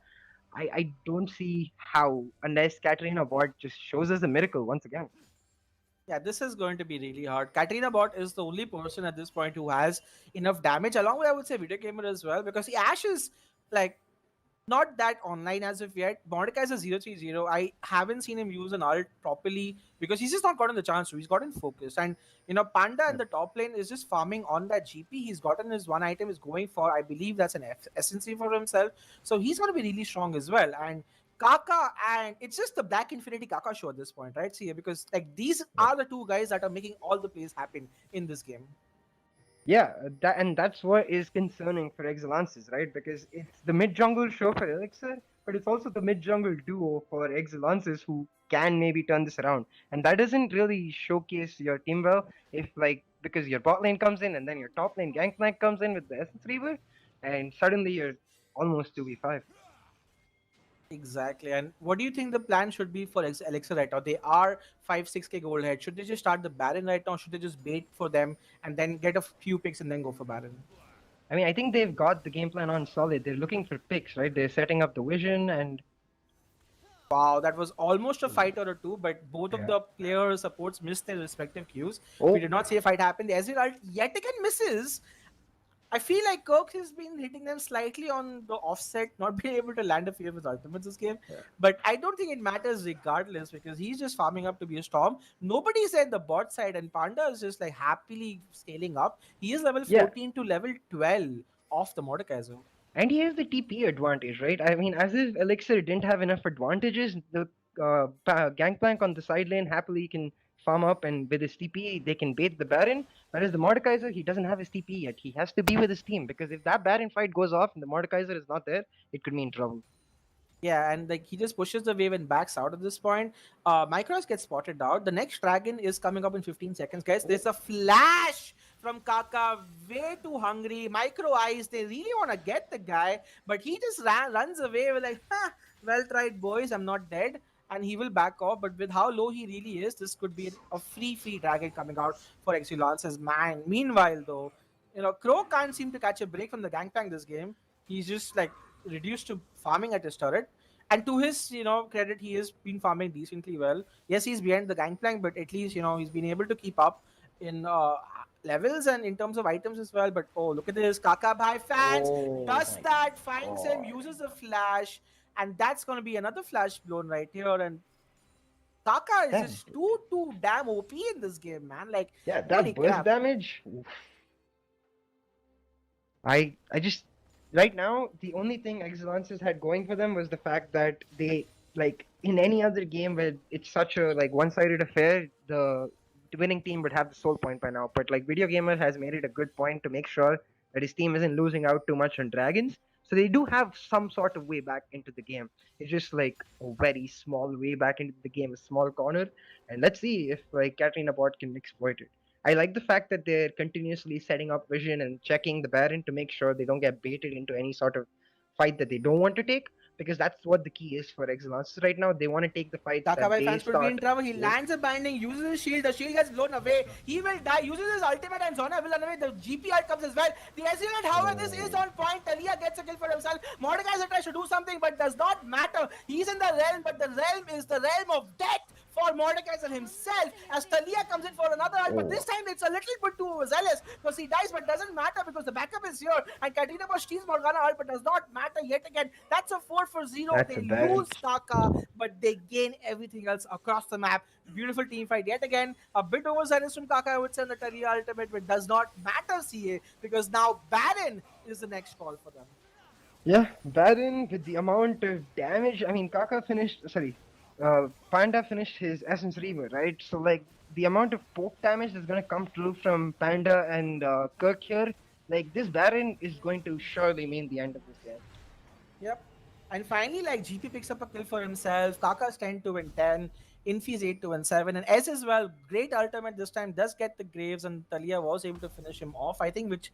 I don't see how, unless Katarina Bot just shows us a miracle once again. Yeah, this is going to be really hard. Katrina Bot is the only person at this point who has enough damage, along with I would say Video Gamer as well, because Ash is like not that online as of yet. Mordecai is a 0-3-0. I haven't seen him use an ult properly because he's just not gotten the chance to. He's gotten focused. And Panda in Yep. the top lane is just farming on that GP. He's gotten his one item, is going for, I believe that's an SNC for himself. So he's gonna be really strong as well. And Kaka, and it's just the Black Infinity Kaka show at this point, right? See, because like these Yep. are the two guys that are making all the plays happen in this game. Yeah, that's what is concerning for Exulances, right? Because it's the mid jungle show for Elixir, but it's also the mid jungle duo for Exulances who can maybe turn this around. And that doesn't really showcase your team well if like because your bot lane comes in and then your top lane gangplank comes in with the Essence Reaver, and suddenly you're almost 2v5. Exactly. And what do you think the plan should be for Elixir right now? They are 5-6k gold ahead. Should they just start the Baron right now? Should they just bait for them and then get a few picks and then go for Baron? I mean, I think they've got the game plan on solid. They're looking for picks, right? They're setting up the vision and Wow, that was almost a fight or a two, but both of yeah. the player supports missed their respective cues. We Oh, did not see a fight happen. The Ezreal yet again misses. I feel like Kirk has been hitting them slightly on the offset, not being able to land a few of his ultimates this game. yeah. But I don't think it matters regardless because he's just farming up to be a storm. Nobody said the bot side, and Panda is just like happily scaling up. He is level Yeah, 14 to level 12 of the Mordekaiser. and he has the TP advantage, right? I mean, as if Elixir didn't have enough advantages, the Gangplank on the side lane happily can farm up, and with his TP, they can bait the Baron. Whereas the Mordekaiser, he doesn't have his TP yet. He has to be with his team because if that Baron fight goes off and the Mordekaiser is not there, it could mean trouble. Yeah, and like he just pushes the wave and backs out at this point. Micros gets spotted out. The next dragon is coming up in 15 seconds, guys. There's a flash from Kaka, way too hungry. Micro eyes, they really want to get the guy, but he just runs away with like, well tried, boys. I'm not dead. And he will back off, but with how low he really is, this could be a free dragon coming out for Exulance's man. Meanwhile, though, Crow can't seem to catch a break from the Gangplank this game. He's just like reduced to farming at his turret. And to his, credit, he has been farming decently well. Yes, he's behind the Gangplank, but at least, he's been able to keep up in levels and in terms of items as well. But oh, look at this. Kaka Bhai fans Oh does my that, finds him, god. uses a flash, and that's going to be another flash blown right here. And Kaka is That, just too damn OP in this game, man. Like, yeah, holy that burst crap. damage. I just right now the only thing Excellences had going for them was the fact that they like in any other game where it's such a like one-sided affair, the winning team would have the soul point by now. But like Video Gamer has made it a good point to make sure that his team isn't losing out too much on dragons. So they do have some sort of way back into the game. It's just like a very small way back into the game, a small corner, and let's see if like Katrina Bot can exploit it. I like the fact that they're continuously setting up vision and checking the Baron to make sure they don't get baited into any sort of fight that they don't want to take, because that's what the key is for Exulansis right now. They want to take the fights that Takabai they fans could be in start. trouble. He lands a binding, uses his shield. The shield gets blown away. He will die. Uses his ultimate, and Zona will run away. The GP ult comes as well. The Ezreal, however, this is on point. Talia gets a kill for himself. Mordekaiser tries to do something, but does not matter. He's in the realm, but the realm is the realm of death for Mordekaiser himself. As Talia comes in for another ult, but this time it's a little bit too zealous because he dies, but doesn't matter because the backup is here. And Katrina Bush steals Morgana ult, but does not matter yet again. That's a 4-for-0. That's They a bad. lose Taka, but they gain everything else across the map. Beautiful team fight yet again. A bit overzealous from Kaka, I would say, in the Talia ultimate, but does not matter, CA, because now Baron is the next call for them. Yeah, Baron with the amount of damage. I mean, Kaka finished. Sorry, Panda finished his Essence Reaver, right? So like the amount of poke damage that's gonna come through from Panda and Kirk here, like this Baron is going to surely mean the end of this game. Yep. And finally, like GP picks up a kill for himself. Kaka's 10-10. Infi's 8-7. And S as well. Great ultimate this time. Does get the Graves, and Talia was able to finish him off. I think, which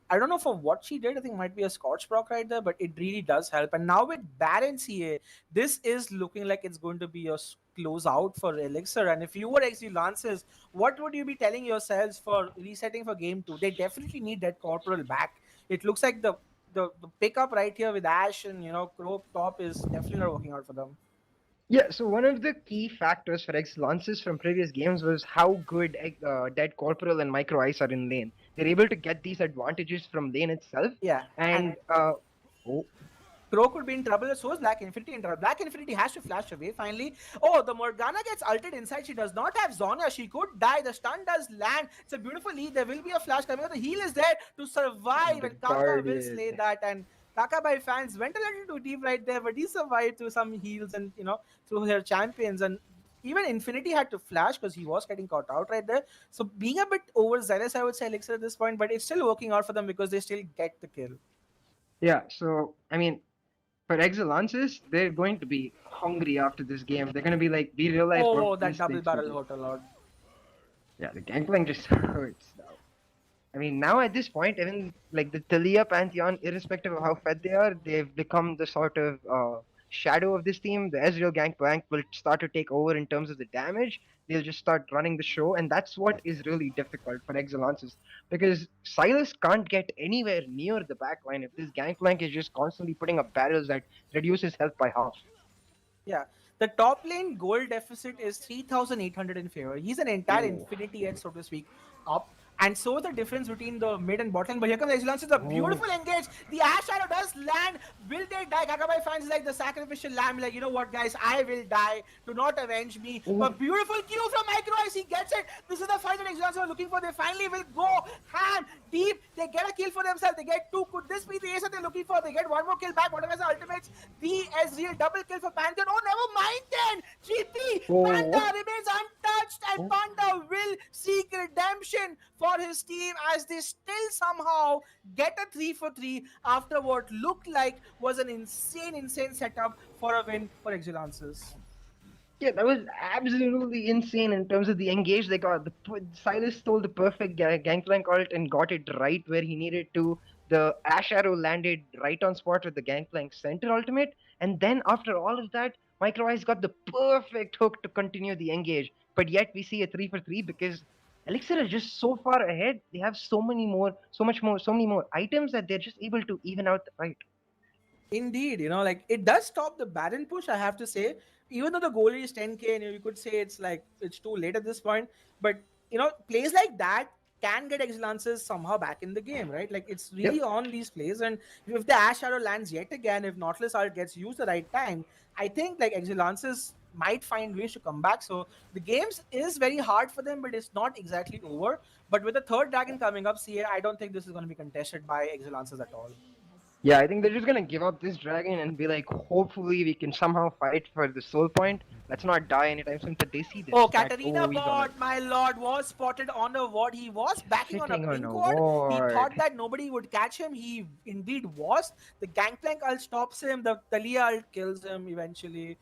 I don't know for what she did. I think might be a Scorch proc right there, but it really does help. And now with Baron CA, this is looking like it's going to be a close out for Elixir. And if you were Exulansis, what would you be telling yourselves for resetting for game 2? They definitely need that Corporal back. It looks like the pickup right here with Ash and Crow top is definitely not working out for them. Yeah, so one of the key factors for Exulansis from previous games was how good Dead Corporal and Micro Ice are in lane. They're able to get these advantages from lane itself, Yeah, and oh, Crow could be in trouble, so is Black Infinity in trouble. Black Infinity has to flash away finally. Oh, the Morgana gets ulted inside. She does not have Zhonya. She could die. The stun does land. It's a beautiful lead. There will be a flash coming. The heal is there to survive, the and Kaka will Guardian. slay that. And Kaka by fans went a little too deep right there, but he survived through some heals and through their champions. And even Infinity had to flash because he was getting caught out right there. So being a bit overzealous, I would say, Elixir at this point, but it's still working out for them because they still get the kill. Yeah, so I mean, for Exulansis, they're going to be hungry after this game. They're going to be like, we realize Oh, what that these double things barrel can do. hurt a lot. Yeah, the gangplank just hurts now. I mean, now at this point, even like the Talia Pantheon, irrespective of how fed they are, they've become the sort of shadow of this team. The Ezreal Gangplank will start to take over in terms of the damage. They'll just start running the show, and that's what is really difficult for Exulansis, because Silas can't get anywhere near the backline if this Gangplank is just constantly putting up barrels that reduce his health by half. Yeah. The top lane goal deficit is 3,800 in favor. He's an entire Oh. infinity edge, so to speak, up. And so the difference between the mid and bottom. But here comes Exulance. It's a beautiful engage. The Ash Arrow does land. Will they die? Kakabai fans is like the sacrificial lamb. Like, you know what, guys? I will die. Do not avenge me. But beautiful Q from Micro Ice. He gets it. This is the fight that Exulance are looking for. They finally will go ham deep. They get a kill for themselves. They get two. Could this be the ace that they're looking for? They get one more kill back. Whatever the ultimates. The Ezreal double kill for Pantheon. Oh, never mind then. GP. Panda remains untouched. And Panda will seek redemption for his team as they still somehow get a 3-for-3 after what looked like was an insane setup for a win for Exulances. Yeah, that was absolutely insane in terms of the engage they got. Silas stole the perfect Gangplank ult and got it right where he needed to. The Ash Arrow landed right on spot with the Gangplank center ultimate. And then after all of that, Micro Ice got the perfect hook to continue the engage. But yet we see a 3-for-3 because Elixir is just so far ahead. They have so many more items that they're just able to even out the fight. Indeed, like it does stop the Baron push, I have to say. Even though the goal is 10k, and you could say it's like it's too late at this point, but plays like that can get Exulances somehow back in the game, right? Like it's really Yep. on these plays, and if the Ash Arrow lands yet again, if Nautilus ult gets used the right time, I think like Exulances might find ways to come back. So the games is very hard for them, but it's not exactly over. But with the third dragon coming up, CA, I don't think this is going to be contested by Exulances at all. Yeah, I think they're just gonna give up this dragon and be like, hopefully we can somehow fight for the soul point. Let's not die anytime soon. But they see Oh, this. That Katarina he's on a bot, my lord, was spotted on a ward. He was backing on a sitting on pink a ward. He thought ward. that nobody would catch him. He indeed was. The Gangplank ult stops him. The Talia ult kills him eventually.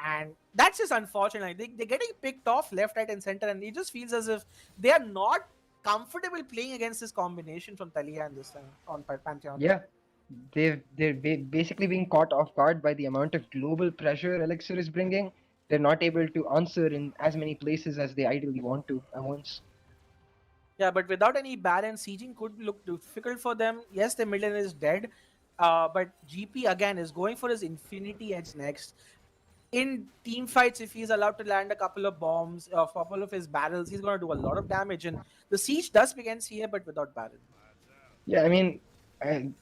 And that's just unfortunate. They're getting picked off left, right, and center. And it just feels as if they are not comfortable playing against this combination from Talia and this time on Pantheon. Yeah, they're basically being caught off guard by the amount of global pressure Elixir is bringing. They're not able to answer in as many places as they ideally want to at once. Yeah, but without any Baron, sieging could look difficult for them. Yes, the Midland is dead, but GP again is going for his Infinity Edge next. In team fights, if he's allowed to land a couple of bombs, a couple of his barrels, he's going to do a lot of damage. And the siege does begin here, but without Baron. Yeah, I mean,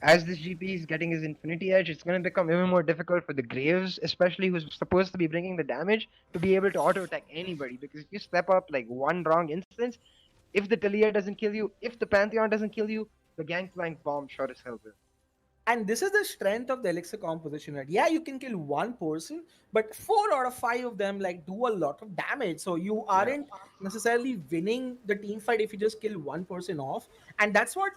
as this GP is getting his Infinity Edge, it's going to become even more difficult for the Graves, especially who's supposed to be bringing the damage, to be able to auto attack anybody. Because if you step up like one wrong instance, if the Talia doesn't kill you, if the Pantheon doesn't kill you, the Gangplank bomb sure as hell will. And this is the strength of the Elixir composition, right? Yeah, you can kill one person, but 4 out of 5 of them like do a lot of damage. So you Yeah. aren't necessarily winning the team fight if you just kill one person off. And that's what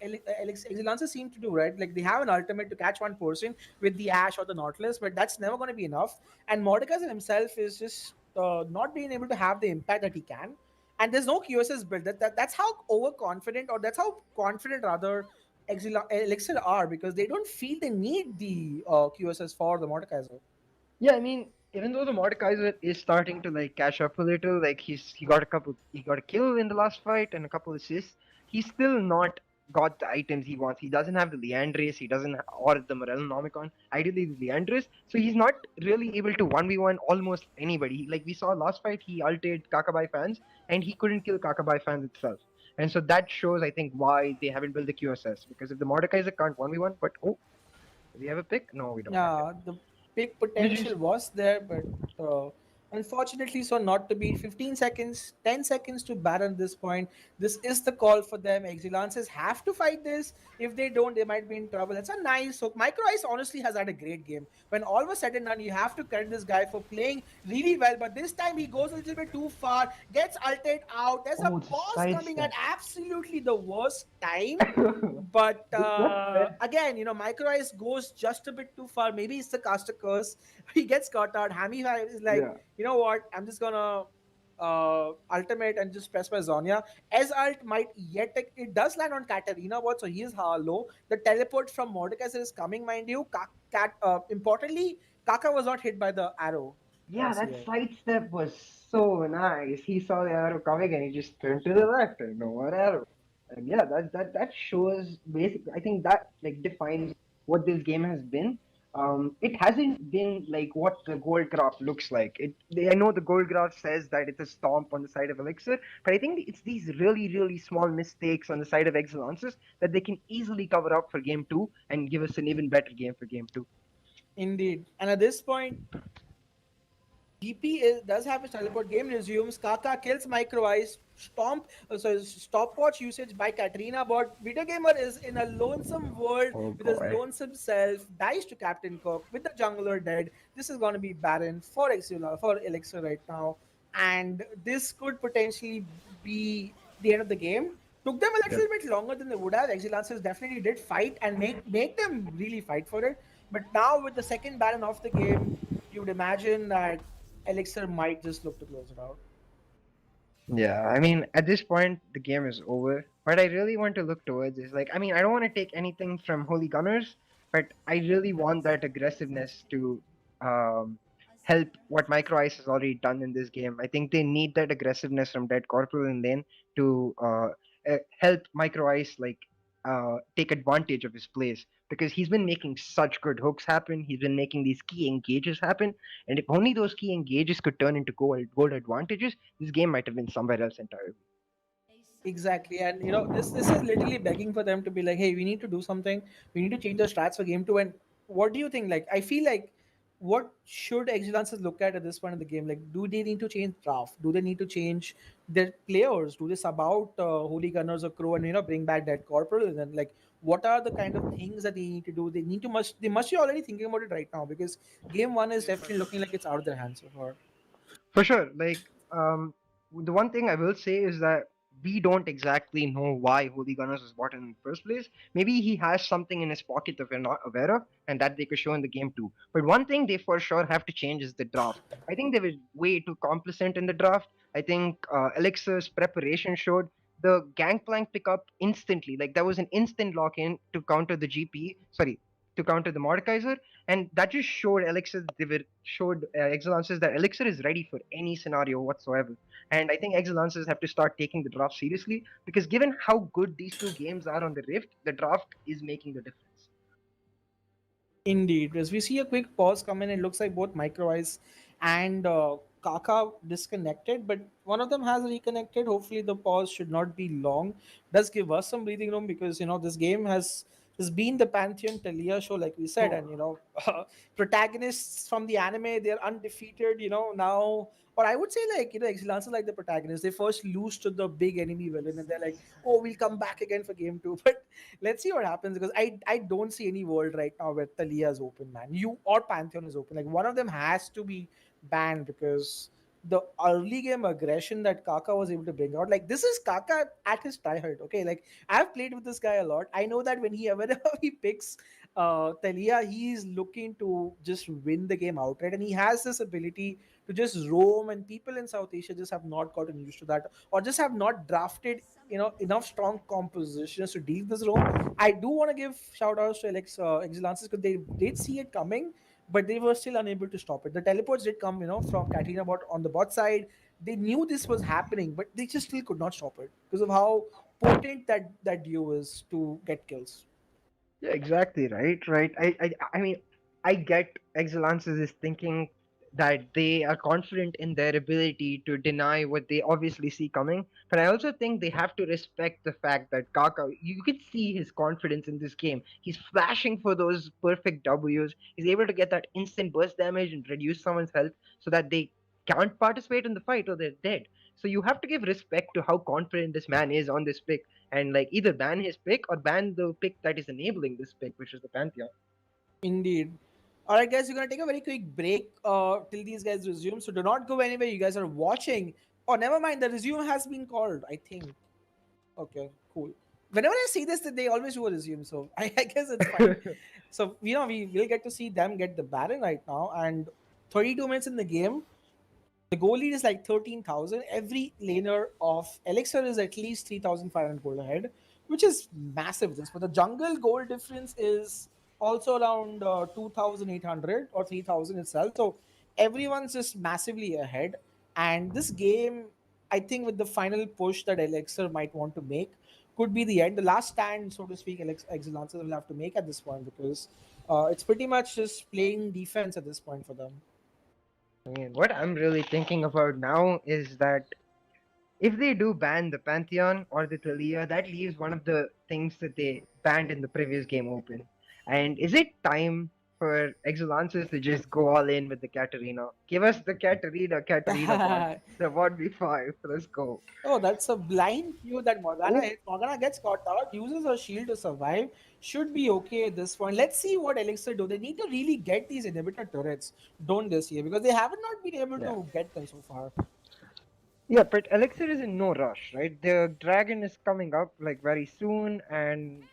Exulansis seem to do, right? Like they have an ultimate to catch one person with the Ash or the Nautilus, but that's never going to be enough. And Mordekaiser himself is just not being able to have the impact that he can. And there's no QSS built. That's how overconfident, or that's how confident rather Elixir are, because they don't feel they need the QSS for the Mordekaiser. Yeah, I mean, even though the Mordekaiser is starting to like catch up a little, like he got a kill in the last fight and a couple assists. He's still not got the items he wants. He doesn't have the Leandris, he doesn't or the Morellonomicon. Ideally the Leandris, so he's not really able to 1v1 almost anybody. Like we saw last fight, he ulted Kakabai fans and he couldn't kill Kakabai fans itself. And so that shows, I think, why they haven't built the QSS. Because if the Mordekaiser can't 1v1, but oh, do we have a pick? No, we don't. Okay. Yeah, the big We potential just was there, but unfortunately, so not to be. 15 seconds, 10 seconds to Baron this point. This is the call for them. Exulances have to fight this. If they don't, they might be in trouble. That's a nice hook. Micro Ice honestly has had a great game. When all was said and done, you have to credit this guy for playing really well. But this time he goes a little bit too far, gets ulted out. There's a oh, the boss coming at sidestep. absolutely the worst time. But That's fair. again, Micro Ice goes just a bit too far. Maybe it's the caster curse. He gets caught out. Hammy is like, Yeah. you know what? I'm just gonna ultimate and just press my Zonia. As ult might yet it does land on Katarina bot, so he is low. The teleport from Mordekaiser is coming, mind you. Importantly, Kaka was not hit by the arrow. Yeah, that CI. sidestep was so nice. He saw the arrow coming and he just turned to the left and no more arrow. And yeah, that shows basically. I think that like defines what this game has been. It hasn't been like what the gold graph looks like. I know the gold graph says that it's a stomp on the side of Elixir, but I think it's these really, really small mistakes on the side of Exulansis that they can easily cover up for game two and give us an even better game for game two. Indeed. And at this point, GP does have his teleport. Game resumes. Kaka kills Micro Ice. So stopwatch usage by Katrina. But Video Gamer is in a lonesome world Oh with his boy. lonesome self. Dies to Captain Cook with the jungler dead. This is going to be Baron for Elixir right now, and this could potentially be the end of the game. Took them a Yep. little bit longer than they would have. Exulances definitely did fight and make them really fight for it. But now with the second Baron of the game, you would imagine that Elixir might just look to close it out. Yeah, I mean, at this point, the game is over. What I really want to look towards is like, I mean, I don't want to take anything from Holy Gunners, but I really want that aggressiveness to um, help what Micro Ice has already done in this game. I think they need that aggressiveness from Dead Corporal in lane to help Micro Ice like take advantage of his plays because he's been making such good hooks happen. He's been making these key engages happen, and if only those key engages could turn into gold advantages, this game might have been somewhere else entirely. Exactly, and this is literally begging for them to be like, hey, we need to do something. We need to change the strats for game two. And what do you think? Like, I feel like what should Exilances look at this point in the game? Like, do they need to change draft? Do they need to change their players? Do they sub out Holy Gunners or Crow and bring back that Corporal? And then like, what are the kind of things that they need to do. They must be already thinking about it right now, because game one is definitely looking like it's out of their hands so far. For sure. The one thing I will say is that we don't exactly know why Holy Gunners was bought in the first place. Maybe he has something in his pocket that we're not aware of, and that they could show in the game too. But one thing they for sure have to change is the draft. I think they were way too complacent in the draft. I think Elixir's preparation showed the gangplank pickup instantly. Like there was an instant lock in to counter the GP. Sorry, to counter the Mordekaiser, and that just showed Elixir they were showed Exulansis that Elixir is ready for any scenario whatsoever. And I think Exulansis have to start taking the draft seriously because given how good these two games are on the Rift, the draft is making the difference. Indeed, as we see a quick pause come in, it looks like both Micro Ice and Kaka disconnected, but one of them has reconnected. Hopefully, the pause should not be long. Does give us some breathing room, because this game has been the Pantheon Talia show, like we said, and protagonists from the anime, they're undefeated. Now, or I would say, like, Exilance is like the protagonist. They first lose to the big enemy villain, and they're like, "Oh, we'll come back again for game two." But let's see what happens, because I don't see any world right now where Talia is open, man. You or Pantheon is open. Like, one of them has to be banned, because the early game aggression that Kaka was able to bring out, like, this is Kaka at his tryhard. Okay, like, I've played with this guy a lot. I know that whenever he picks Talia, he's looking to just win the game outright, and he has this ability to just roam, and people in South Asia just have not gotten used to that, or just have not drafted enough strong compositions to deal with this roam. I do want to give shout outs to Exulansis, because they did see it coming, but they were still unable to stop it. The teleports did come, from Katrina bot on the bot side. They knew this was happening, but they just still could not stop it because of how potent that duo is to get kills. Yeah, exactly right, right. I mean, I get Exulances is thinking that they are confident in their ability to deny what they obviously see coming, but I also think they have to respect the fact that Kaka, you could see his confidence in this game. He's flashing for those perfect W's. He's able to get that instant burst damage and reduce someone's health so that they can't participate in the fight or they're dead. So you have to give respect to how confident this man is on this pick and like either ban his pick or ban the pick that is enabling this pick, which is the Pantheon. Indeed. All right, guys, we're gonna take a very quick break till these guys resume. So do not go anywhere. You guys are watching. Oh, never mind. The resume has been called, I think. Okay, cool. Whenever I see this, they always do a resume, so I guess it's fine. So we will get to see them get the Baron right now, and 32 minutes in the game. The goal lead is like 13,000. Every laner of Elixir is at least 3,500 gold ahead, which is massive. This, but the jungle goal difference is also around 2,800 or 3,000 itself. So everyone's just massively ahead. And this game, I think, with the final push that Elixir might want to make, could be the end. The last stand, so to speak, Exulances will have to make at this point, because it's pretty much just playing defense at this point for them. I mean, what I'm really thinking about now is that if they do ban the Pantheon or the Thalia, that leaves one of the things that they banned in the previous game open. And is it time for Exulances to just go all in with the Katarina? Give us the Katarina bot, the 1v5. Let's go. Oh, that's a blind view that Morgana hits. Morgana gets caught out, uses her shield to survive. Should be okay at this point. Let's see what Elixir do. They need to really get these inhibitor turrets, don't this year, because they haven't not been able Yeah. to get them so far. Yeah, but Elixir is in no rush, right? The dragon is coming up like very soon, and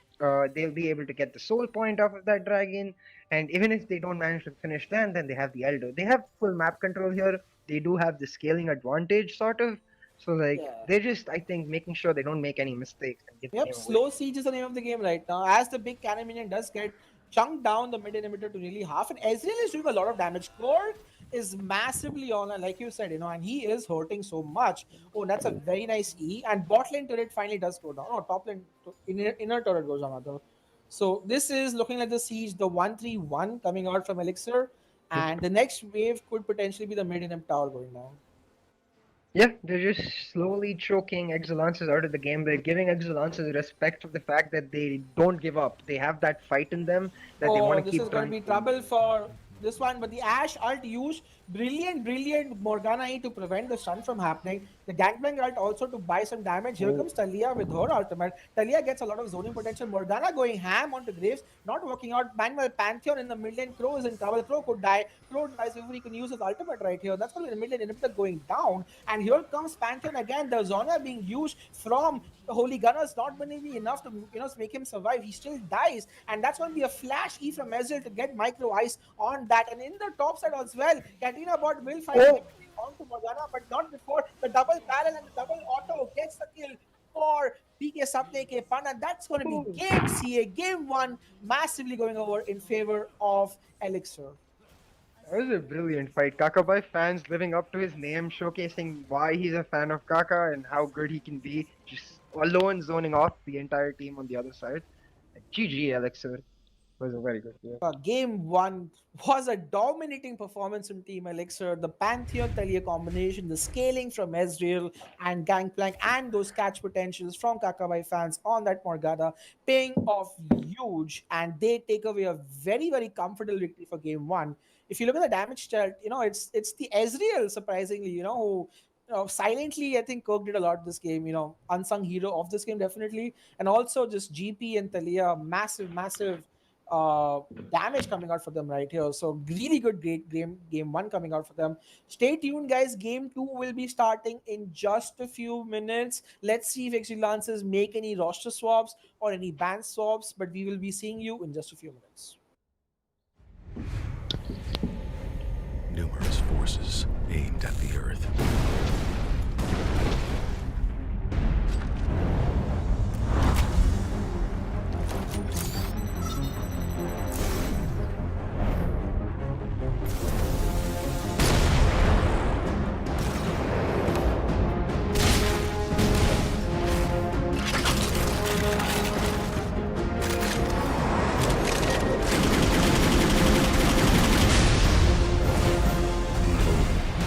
they'll be able to get the soul point off of that dragon. And even if they don't manage to finish that, then they have the Elder. They have full map control here. They do have the scaling advantage, sort of. So like Yeah. they're just, I think, making sure they don't make any mistakes and give the Yep, game away. slow siege is the name of the game right now. As the big cannon minion does get chunked down the mid inhibitor to nearly half, and Ezreal is doing a lot of damage. Core is massively on, and like you said, and he is hurting so much. Oh, that's a very nice E, and bot lane turret finally does go down. Oh, top lane inner turret goes down rather. So this is looking like the siege, the 1-3-1 coming out from Elixir, Yep. and the next wave could potentially be the mid inhib tower going down. Yeah, they're just slowly choking Exulances out of the game. They're giving Exulances respect for the fact that they don't give up. They have that fight in them that they want Oh, to this keep is going to trying be to. trouble for this one, but the Ash ult used Brilliant Morgana E to prevent the stun from happening. The Gangplank ult also to buy some damage. Here Oh, comes Talia with her ultimate. Talia gets a lot of zoning potential. Morgana going ham onto Graves, not working out. Manuel Pantheon in the mid lane. Crow is in trouble. Crow could die. Crow dies before he can use his ultimate right here. That's going to be the mid lane inhibitor going down. And here comes Pantheon again. The Zona being used from the Holy Gunners, not going to be enough to make him survive. He still dies, and that's going to be a flash E from Ezreal to get micro ice on that. And in the top side as well, Katrina bot will find a oh, victory onto Morgana, but not before the double barrel and the double auto gets the kill for PK Sapne K Pan, and that's going to be oh. game CA, game one, massively going over in favor of Elixir. That was a brilliant fight. Kakabai fans living up to his name, showcasing why he's a fan of Kaka and how good he can be, just alone zoning off the entire team on the other side. GG Elixir was a very good game. Game one was a dominating performance from Team Elixir. The Pantheon Talia combination, the scaling from Ezreal and Gangplank, and those catch potentials from Kakabai fans on that Morgana paying off huge, and they take away a very comfortable victory for game one. If you look at the damage chart, it's the Ezreal surprisingly, who silently, I think Kirk did a lot this game. Unsung hero of this game definitely, and also just GP and Talia, massive uh damage coming out for them right here. So really good, great game one coming out for them. Stay tuned, guys. Game two will be starting in just a few minutes. Let's see if Exulansis make any roster swaps or any band swaps, but we will be seeing you in just a few minutes. Numerous forces aimed at the Earth.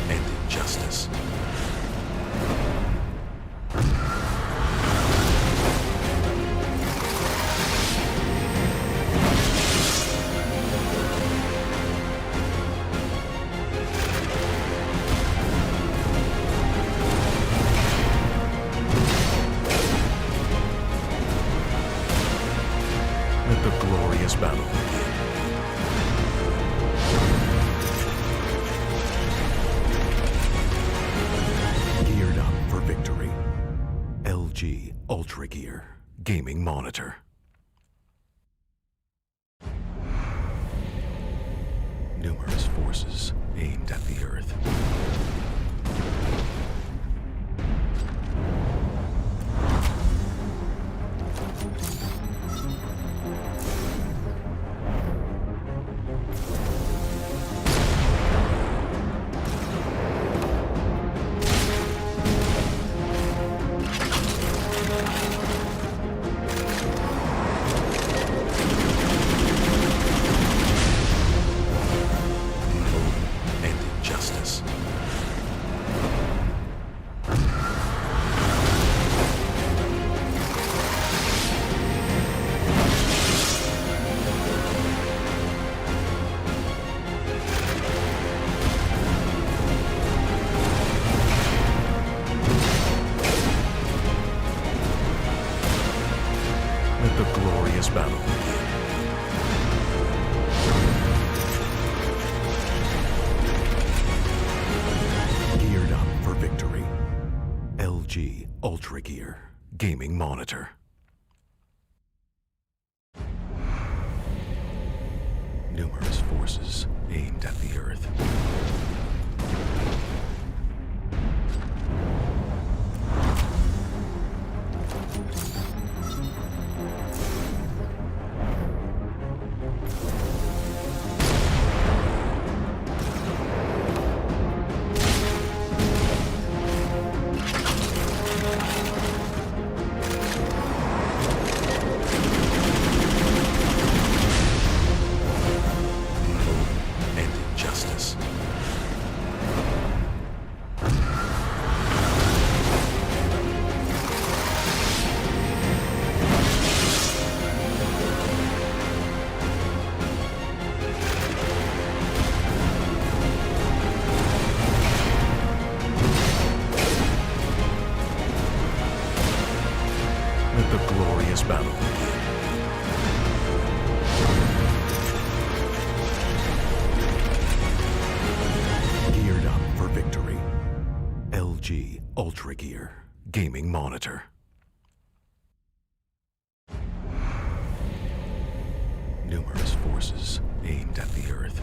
And injustice. Let the glorious battle begin. Geared up for victory. LG UltraGear Gaming Monitor. Numerous forces aimed at the Earth. And injustice. Let the glorious battle begin. Geared up for victory. LG UltraGear Gaming Monitor. Numerous forces aimed at the Earth. And injustice. glorious battle begin. Geared up for victory. LG UltraGear gaming monitor. Numerous forces aimed at the Earth.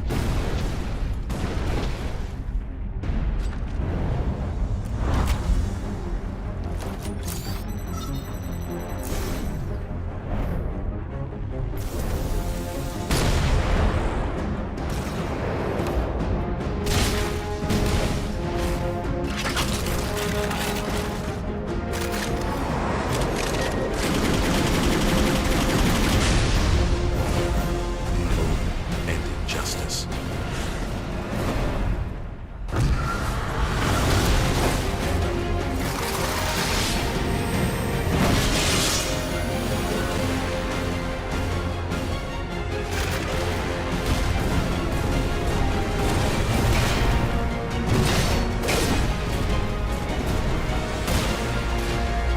And injustice.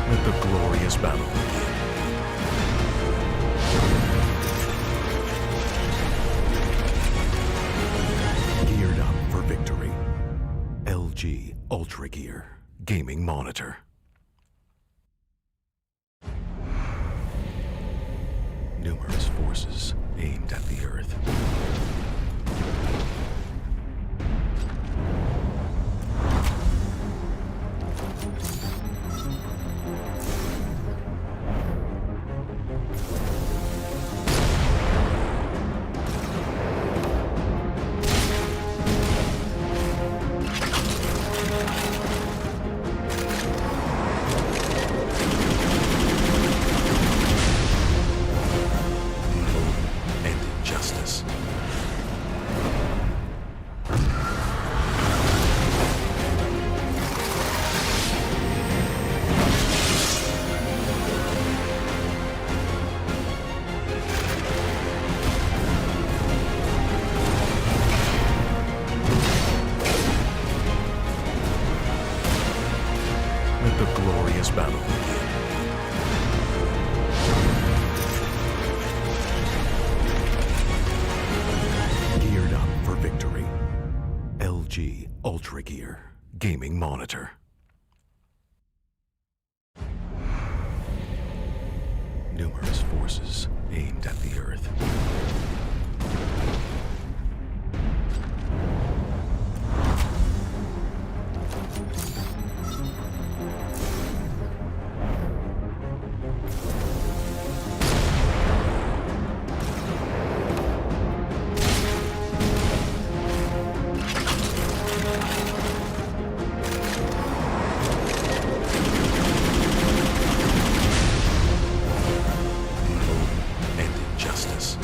Let the glorious battle begin. Geared up for victory. LG UltraGear gaming monitor. Numerous forces aimed at the Earth. And injustice. Let the glorious battle begin. Geared up for victory. LG UltraGear gaming monitor. Numerous forces aimed at the Earth. And injustice.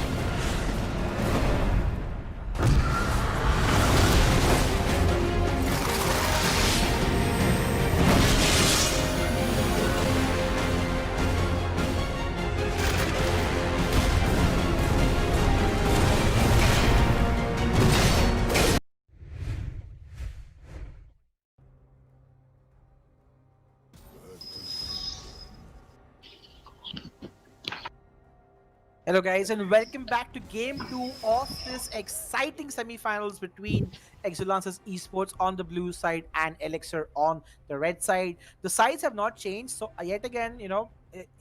Hello guys and welcome back to game 2 of this exciting semi-finals between Exulansis Esports on the blue side and Elixir on the red side. The sides have not changed, so yet again,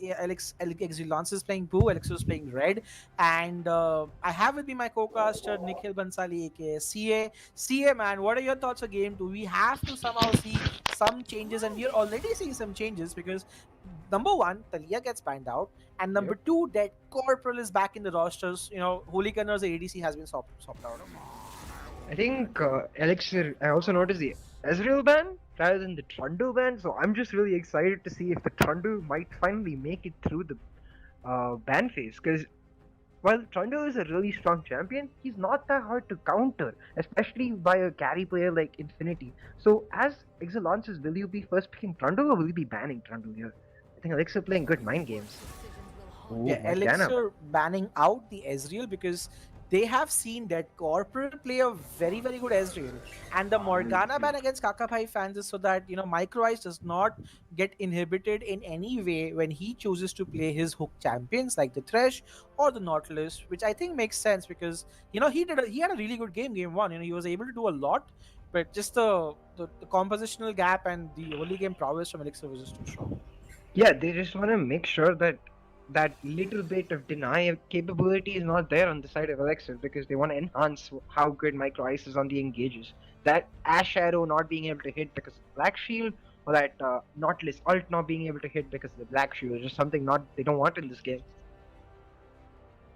Exulansis is playing blue, Elixir is playing red, and I have with me my co-caster Nikhil Bansali aka CA. CA man, what are your thoughts on game 2? We have to somehow see some changes, and we are already seeing some changes because number one, Talia gets banned out, and number two, that Corporal is back in the rosters. Holy Gunners ADC has been swapped out. I think Elixir, I also noticed the Ezreal ban rather than the Trundu ban, so I'm just really excited to see if the Trundu might finally make it through the ban phase, because while Trundu is a really strong champion, he's not that hard to counter, especially by a carry player like Infinity. So as Exulansis, will you be first picking Trundu or will you be banning Trundu here? I think Elixir playing good mind games. Ooh, Yeah, Morgana. Elixir banning out the Ezreal because they have seen that Corporal play a very, very good Ezreal. And the Morgana ban against Kakabai fans is so that, Micro Ice does not get inhibited in any way when he chooses to play his hook champions like the Thresh or the Nautilus, which I think makes sense because, he had a really good game one. He was able to do a lot, but just the compositional gap and the early game prowess from Elixir was just too strong. Yeah, they just want to make sure that that little bit of deny capability is not there on the side of Elixir because they want to enhance how good Micro Ice is on the engages. That Ash Arrow not being able to hit because of the Black Shield, or that Nautilus ult not being able to hit because of the Black Shield is just something not they don't want in this game.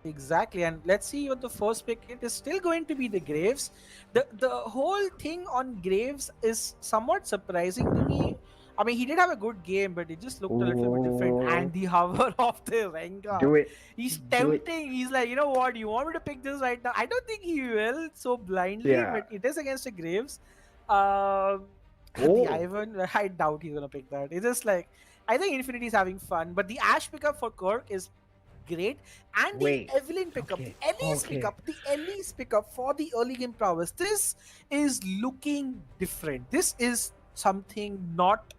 Exactly, and let's see what the first pick. It is still going to be the Graves. The whole thing on Graves is somewhat surprising to me. I mean, he did have a good game, but it just looked a little bit different. Oh, And the hover of the Rengar, do it, he's do it. tempting. He's like, you know what? You want me to pick this right now? I don't think he will so blindly, Yeah. but it is against the Graves. Um, the Oh, Ivan, I doubt he's gonna pick that. It's just like I think Infinity's having fun, but the Ash pickup for Kirk is great. And the wait. Evelyn pickup, the Okay, Elise okay. pickup, the Elise pickup for the early game prowess. This is looking different. This is not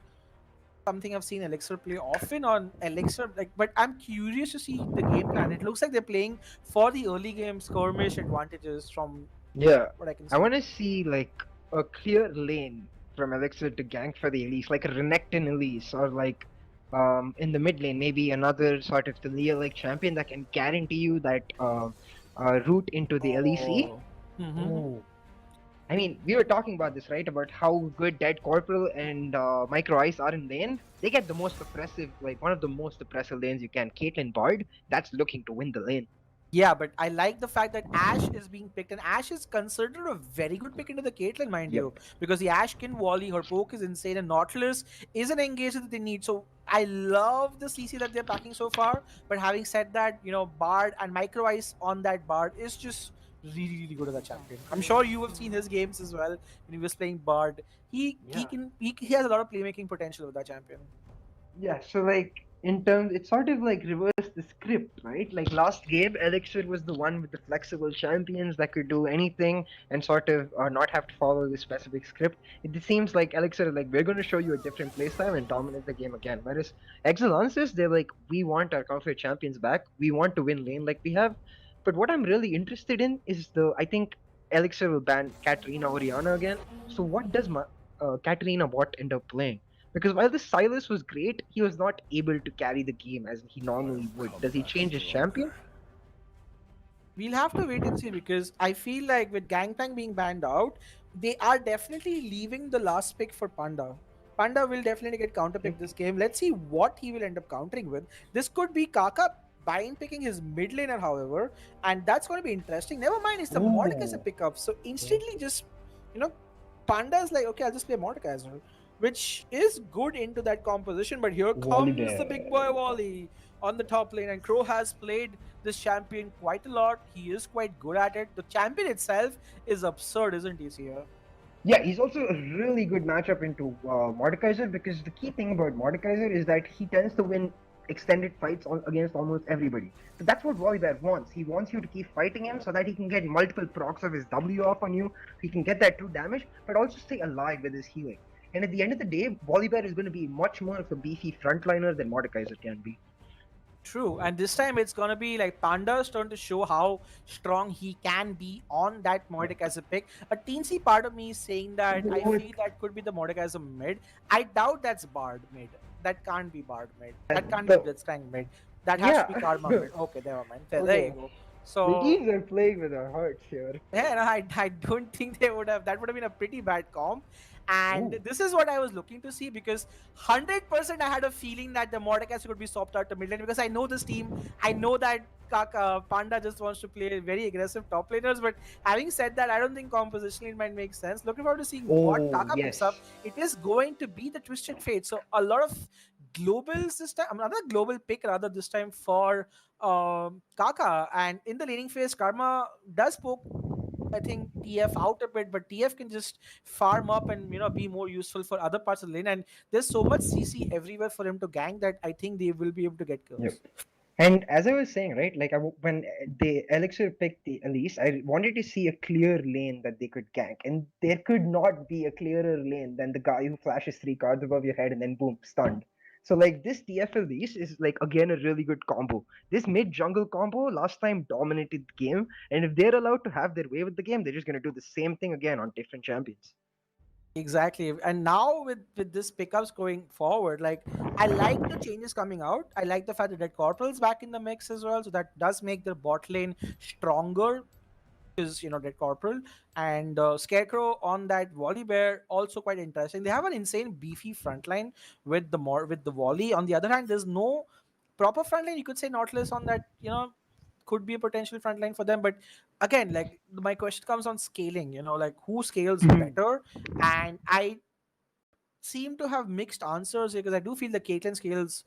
something I've seen Elixir play often on Elixir. But I'm curious to see the game plan. It looks like they're playing for the early game skirmish advantages from Yeah, what I can I see. want to see like a clear lane from Elixir to gank for the Elise, like a Renekton Elise, or like in the mid lane, maybe another sort of Thalia like champion that can guarantee you that route into the LEC. Oh. Mm-hmm. Oh, I mean, we were talking about this, right? About how good Dead Corporal and Micro Ice are in lane. They get the most oppressive, like one of the most oppressive lanes you can. Caitlyn Bard, that's looking to win the lane. Yeah, but I like the fact that Ash is being picked, and Ash is considered a very good pick into the Caitlyn, mind Yep. you, because the Ash can volley, her poke is insane, and Nautilus is an engager that they need. So I love the CC that they're packing so far. But having said that, Bard and Micro Ice on that Bard is just really, really good as a champion. I'm sure you have seen his games as well when he was playing Bard. Yeah. He has a lot of playmaking potential with that champion. Yeah, so like in terms, it's sort of like reverse the script, right? Like last game, Elixir was the one with the flexible champions that could do anything and sort of not have to follow the specific script. It seems like Elixir, like we're going to show you a different playstyle and dominate the game again. Whereas Exulansis, they're like, we want our comfort champions back. We want to win lane like we have. But what I'm really interested in is I think Elixir will ban Katarina Oriana again. So what does Katarina bot end up playing? Because while the Silas was great, he was not able to carry the game as he normally would. Does he change his champion? We'll have to wait and see because I feel like with Gangplank being banned out, they are definitely leaving the last pick for Panda. Panda will definitely get counterpicked this game. Let's see what he will end up countering with. This could be Kaka bind picking his mid laner, however, and that's going to be interesting. Never mind, it's the Mordekaiser Ooh. pickup. So instantly, just you know, Panda's like, okay, I'll just play Mordekaiser, which is good into that composition. But here Wally comes the big boy Wally on the top lane, and Crow has played this champion quite a lot. He is quite good at it. The champion itself is absurd, isn't he, here? Yeah, he's also a really good matchup into Mordekaiser because the key thing about Mordekaiser is that he tends to win extended fights against almost everybody. So that's what Volibear wants. He wants you to keep fighting him so that he can get multiple procs of his W off on you. He can get that 2 damage, but also stay alive with his healing. And at the end of the day, Volibear is going to be much more of a beefy frontliner than Mordekaiser can be. True, and this time it's gonna be like Panda's turn to show how strong he can be on that Mordekaiser pick. A teensy part of me is saying that I feel that could be the Mordekaiser mid. I doubt that's Bard mid. That can't be Bard mid. That can't be Blitzcrank mid. That has to be Karma mid. Okay, never mind. There you go. The So teams are playing with our hearts here. yeah, no, I don't think they would have. That would have been a pretty bad comp. And Ooh. this is what I was looking to see because 100% I had a feeling that the Mordekaiser could be swapped out to mid lane because I know this team. I know that Panda just wants to play very aggressive top laners. But having said that, I don't think compositionally it might make sense. Looking forward to seeing what Kaka picks up. It is going to be the Twisted Fate. So a lot of globals this time. Another global pick rather this time for Kaka. And in the laning phase, Karma does poke I think TF out a bit, but TF can just farm up and be more useful for other parts of the lane. And there's so much CC everywhere for him to gank that I think they will be able to get kills. Yep. And as I was saying, right, like when the Elixir picked the Elise, I wanted to see a clear lane that they could gank, and there could not be a clearer lane than the guy who flashes three cards above your head and then boom, stunned. So like this TF Elise is like again a really good combo. This mid jungle combo last time dominated the game, and if they're allowed to have their way with the game, they're just gonna do the same thing again on different champions. Exactly. And now with this pickups going forward, like I like the changes coming out. I like the fact that Red Corporal's back in the mix as well. So that does make their bot lane stronger. Is Red Corporal and Scarecrow on that Volley Bear also quite interesting. They have an insane beefy front line with the Volley. On the other hand, there's no proper front line. You could say Nautilus on that, could be a potential front line for them. But again, like my question comes on scaling, like who scales better? And I seem to have mixed answers here because I do feel that Caitlyn scales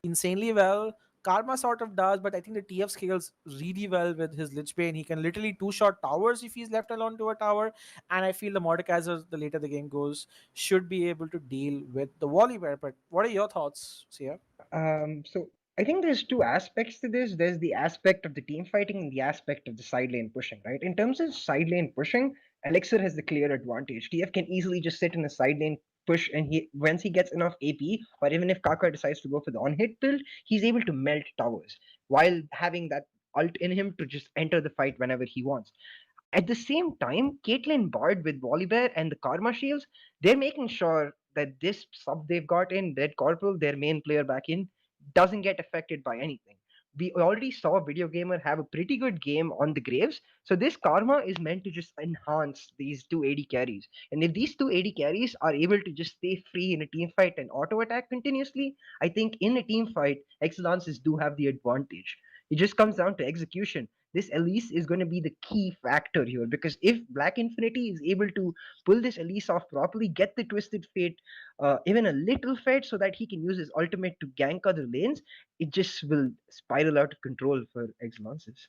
insanely well. Karma sort of does, but I think the TF scales really well with his Lich Bane. He can literally two-shot towers if he's left alone to a tower. And I feel the Mordekaiser, the later the game goes, should be able to deal with the Volibear. But what are your thoughts, Sia? So I think there's two aspects to this. There's the aspect of the team fighting and the aspect of the side lane pushing, right? In terms of side lane pushing, Elixir has the clear advantage. TF can easily just sit in the side lane push, and he once he gets enough AP, or even if Kaka decides to go for the on-hit build, he's able to melt towers while having that ult in him to just enter the fight whenever he wants. At the same time, Caitlyn Bard with Volibear and the Karma Shields, they're making sure that this sub they've got in, Red Corporal, their main player back in, doesn't get affected by anything. We already saw Video Gamer have a pretty good game on the Graves, so this Karma is meant to just enhance these two AD carries. And if these two AD carries are able to just stay free in a team fight and auto attack continuously, I think in a team fight, Exulances do have the advantage. It just comes down to execution. This Elise is going to be the key factor here because if Black Infinity is able to pull this Elise off properly, get the Twisted Fate even a little fed so that he can use his ultimate to gank other lanes, it just will spiral out of control for Exulances.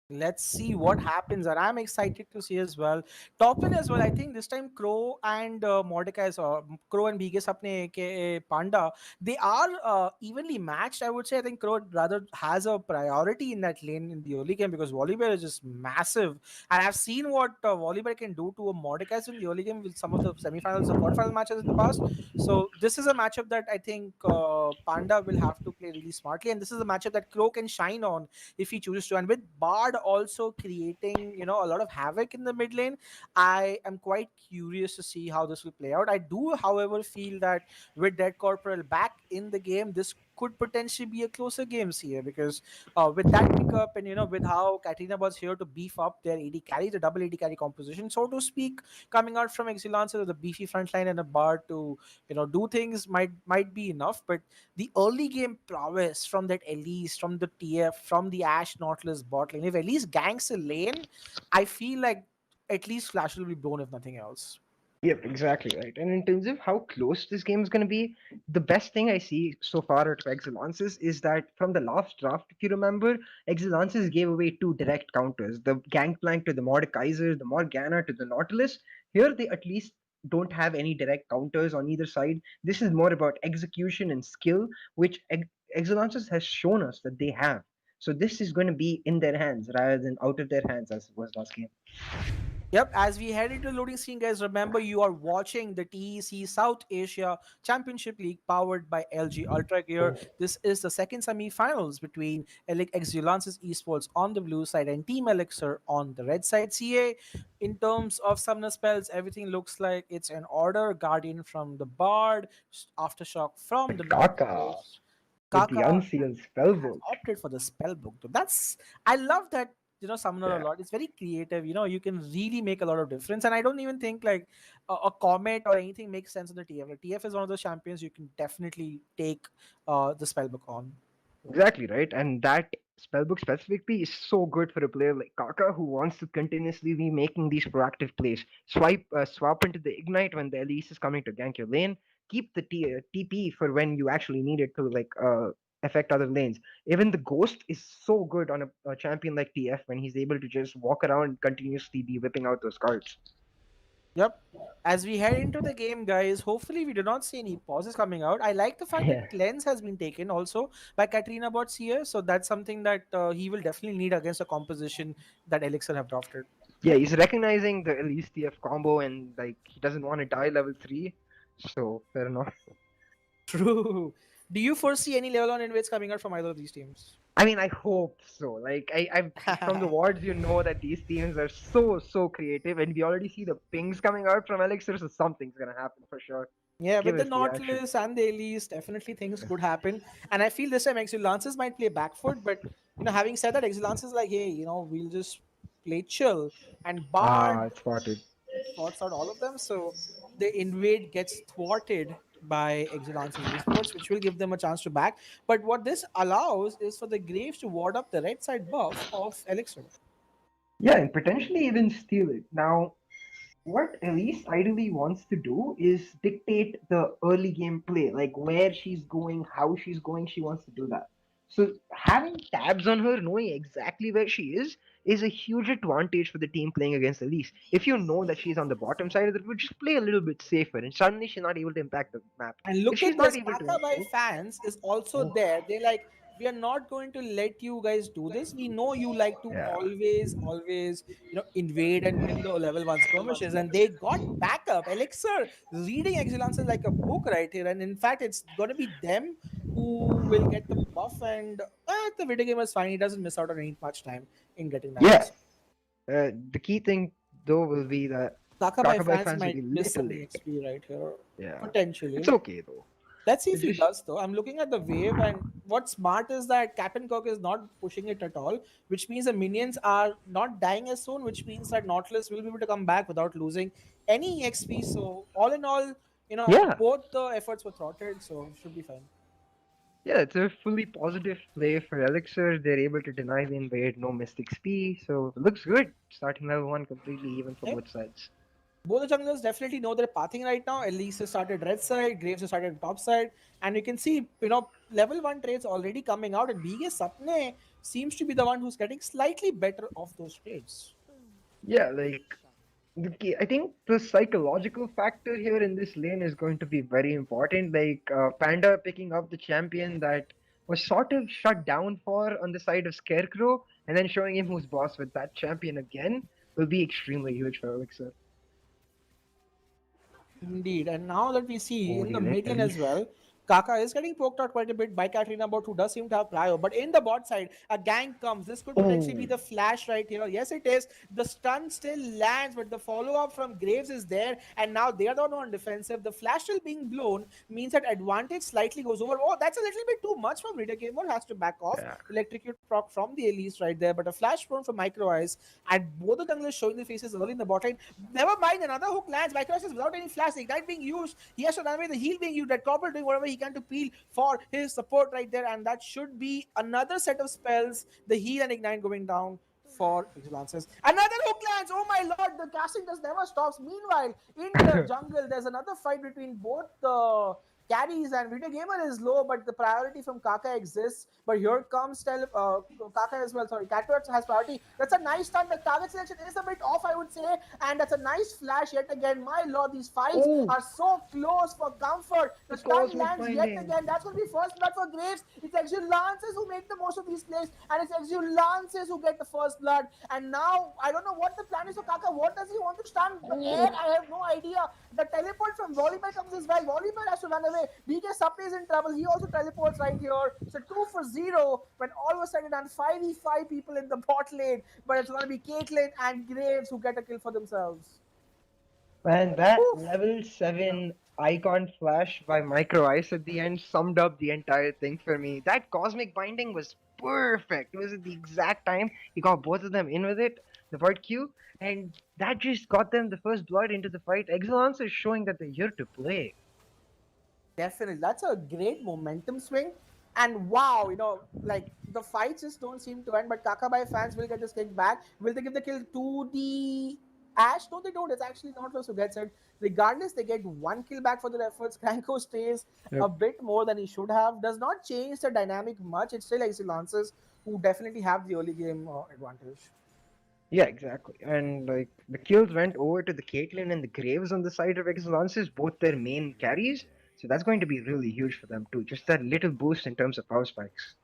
Let's see what happens, and I'm excited to see as well. Top lane as well. I think this time Crow and Mordecai, Crow and Bigas Apne aka Panda, they are evenly matched. I would say. I think Crow rather has a priority in that lane in the early game because Volibear is just massive, and I've seen what Volibear can do to a Mordecai in the early game with some of the semifinals or quarterfinal matches in the past. So this is a matchup that I think Panda will have to play really smartly, and this is a matchup that Crow can shine on if he chooses to. And with Bard also creating, a lot of havoc in the mid lane, I am quite curious to see how this will play out. I do, however, feel that with Dead Corporal back in the game, this could potentially be a closer game here because with that pickup and with how Katrina was here to beef up their AD carry, the double AD carry composition, so to speak, coming out from Exulances with a beefy front line and a Bard to do things might be enough. But the early game prowess from that Elise, from the TF, from the Ash Nautilus bot lane. If Elise ganks a lane, I feel like at least Flash will be blown if nothing else. Yep, exactly right. And in terms of how close this game is going to be, the best thing I see so far out of Exulances is that from the last draft, if you remember, Exulances gave away two direct counters the Gangplank to the Mordekaiser, the Morgana to the Nautilus. Here, they at least don't have any direct counters on either side. This is more about execution and skill, which Exulances has shown us that they have. So, this is going to be in their hands rather than out of their hands as it was last game. Yep, as we head into the loading screen, guys, remember you are watching the TEC South Asia Championship League powered by LG Ultra Gear. This is the second semi-finals between Exulansis Esports on the blue side and Team Elixir on the red side. CA, in terms of summoner spells, everything looks like it's in order. Guardian from the Bard, Aftershock from But the Kaka Nautilus. with the Kaka unsealed has spellbook. opted for the spell book. Though. That's I love that summoner a Yeah. lot. It's very creative. You can really make a lot of difference. And I don't even think like a comet or anything makes sense on the TF. Like, TF is one of those champions you can definitely take the spell book on. Exactly, right? And that spellbook specifically is so good for a player like Kaka who wants to continuously be making these proactive plays. Swap into the Ignite when the Elise is coming to gank your lane. Keep the TP for when you actually need it to affect other lanes. Even the Ghost is so good on a champion like TF when he's able to just walk around and continuously be whipping out those cards. Yep. As we head into the game, guys, hopefully we do not see any pauses coming out. I like the fact that Yeah. cleanse has been taken also by Katrina bots here, so that's something that he will definitely need against the composition that Elixir have drafted. Yeah, he's recognizing the Elise TF combo and like he doesn't want to die level 3. So fair enough. True. Do you foresee any level on invades coming out from either of these teams? I mean, I hope so. Like, I from the wards, you know that these teams are so creative, and we already see the pings coming out from Elixir, so something's gonna happen for sure. Yeah, with Give the us the action. Nautilus and the Elise, definitely things could happen. And I feel this time Exulansis might play back foot, but having said that, Exulansis is like, hey, we'll just play chill. And Bard Ah, it's spotted. spots out all of them, so the invade gets thwarted by Exulansis Esports, which will give them a chance to back. But what this allows is for the Graves to ward up the red side buff of Elixir. Yeah, and potentially even steal it. Now, what Elise ideally wants to do is dictate the early game play, like where she's going, how she's going, she wants to do that. So having tabs on her, knowing exactly where she is a huge advantage for the team playing against Elise. If you know that she's on the bottom side of the field, just play a little bit safer, and suddenly she's not able to impact the map. And If look she's at not this, able to Kaka by influence, fans is also oh, there. They like, we are not going to let you guys do this. We know you like to yeah, always, invade and win the level one skirmishes. And they got backup. Elixir reading Excellence is like a book right here. And in fact, it's going to be them who will get the buff. And the video game is fine. He doesn't miss out on any much time in getting that yeah. buff. The key thing though will be that Kaka by Kakabai fans fans will might be miss little some late. XP right here. Yeah, it's Potentially. okay though. Let's see It if he just does though. I'm looking at the wave, and what's smart is that Captain Kirk is not pushing it at all, which means the minions are not dying as soon, which means that Nautilus will be able to come back without losing any XP. So all in all, yeah. both the efforts were thwarted, so should be fine. Yeah, it's a fully positive play for Elixir. They're able to deny the invade, no Mystic SP, so it looks good. Starting level 1 completely even for Yep. both sides. Both the junglers definitely know their pathing right now. Elise started red side, Graves has started top side, and you can see, level one trades already coming out, and BG Sapne seems to be the one who's getting slightly better off those trades. Yeah, like I think the psychological factor here in this lane is going to be very important. Like Panda picking up the champion that was sort of shut down for on the side of Scarecrow, and then showing him who's boss with that champion again will be extremely huge for Elixir. Indeed, and now that we see Oh, in the the mid lane as Elise. well, Kaka is getting poked out quite a bit by Katrina Bot, who does seem to have prio. But in the bot side, a gank comes. This could potentially be Oh, the flash right here. Yes, it is. The stun still lands, but the follow up from Graves is there, and now they are the one on defensive. The flash still being blown means that advantage slightly goes over. Oh, that's a little bit too much from Rita Gamer. Has to back off. yeah. Electrocute proc from the Elise right there, but a flash prone from Micro Eyes, and both the junglers showing the faces early in the bot lane. Never mind, another hook lands. Micro Eyes is without any flash. Ignite being used. He has to run away. The heal being used. That Copper doing whatever he can to peel for his support right there, and that should be another set of spells. The heal and ignite going down for Exulansis. Another hook lands. Oh my lord, the casting just never stops. Meanwhile, in the jungle, there's another fight between both the carries, and Video Gamer is low, but the priority from Kaka exists. But here comes Kaka as well. Sorry, Catwatch has priority. That's a nice stun. The target selection is a bit off, I would say, and that's a nice flash yet again. My lord, these fights Oh, are so close for comfort. The the stun cosmic lands yet binding. again. That's going to be first blood for Graves. It's Exulances who make the most of these plays, and it's Exulances who get the first blood. And now, I don't know what the plan is for Kaka. What does he want to stun the air? I have no idea. The teleport from Volleyball comes as well. Volleyball has to run away. BK Supply is in trouble. He also teleports right here. So 2 for 0 when all was said and done. 5v5 people in the bot lane. But it's going to be Caitlyn and Graves who get a kill for themselves. Man, that Oof. level 7 icon flash by Micro Ice at the end summed up the entire thing for me. That cosmic binding was perfect. It was at the exact time he got both of them in with it, the bird Q, and that just got them the first blood into the fight. Exilance is showing that they're here to play. Definitely. That's a great momentum swing. And wow, like the fights just don't seem to end. But Kakabai fans will get this kick back. Will they give the kill to the Ash? No, they don't. It's actually not close who gets it. Regardless, they get one kill back for their efforts. Cranko stays a Yep. bit more than he should have. Does not change the dynamic much. It's still Exulances who definitely have the early game advantage. Yeah, exactly. And like the kills went over to the Caitlyn and the Graves on the side of Exulansis, both their main carries. So that's going to be really huge for them too. Just that little boost in terms of power spikes.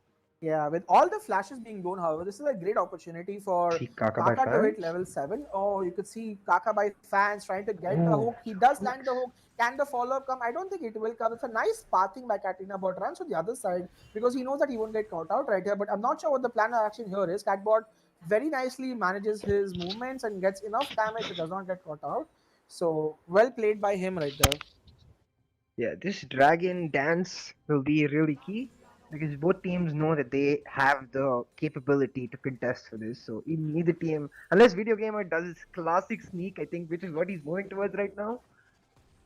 Yeah, with all the flashes being blown, however, this is a great opportunity for See Kaka by Kaka to hit fans. level 7. Oh, you could see Kaka by fans trying to get the Oh, hook. He does land the nice. hook. Can the follow up come? I don't think it will come. It's a nice pathing by Katrina, but runs to the other side because he knows that he won't get caught out right here. But I'm not sure what the plan of action here is. Catbot very nicely manages his movements and gets enough damage but does not get caught out. So well played by him right there. Yeah, this dragon dance will be really key because both teams know that they have the capability to contest for this. So in neither team, unless Video Gamer does his classic sneak, I think, which is what he's moving towards right now.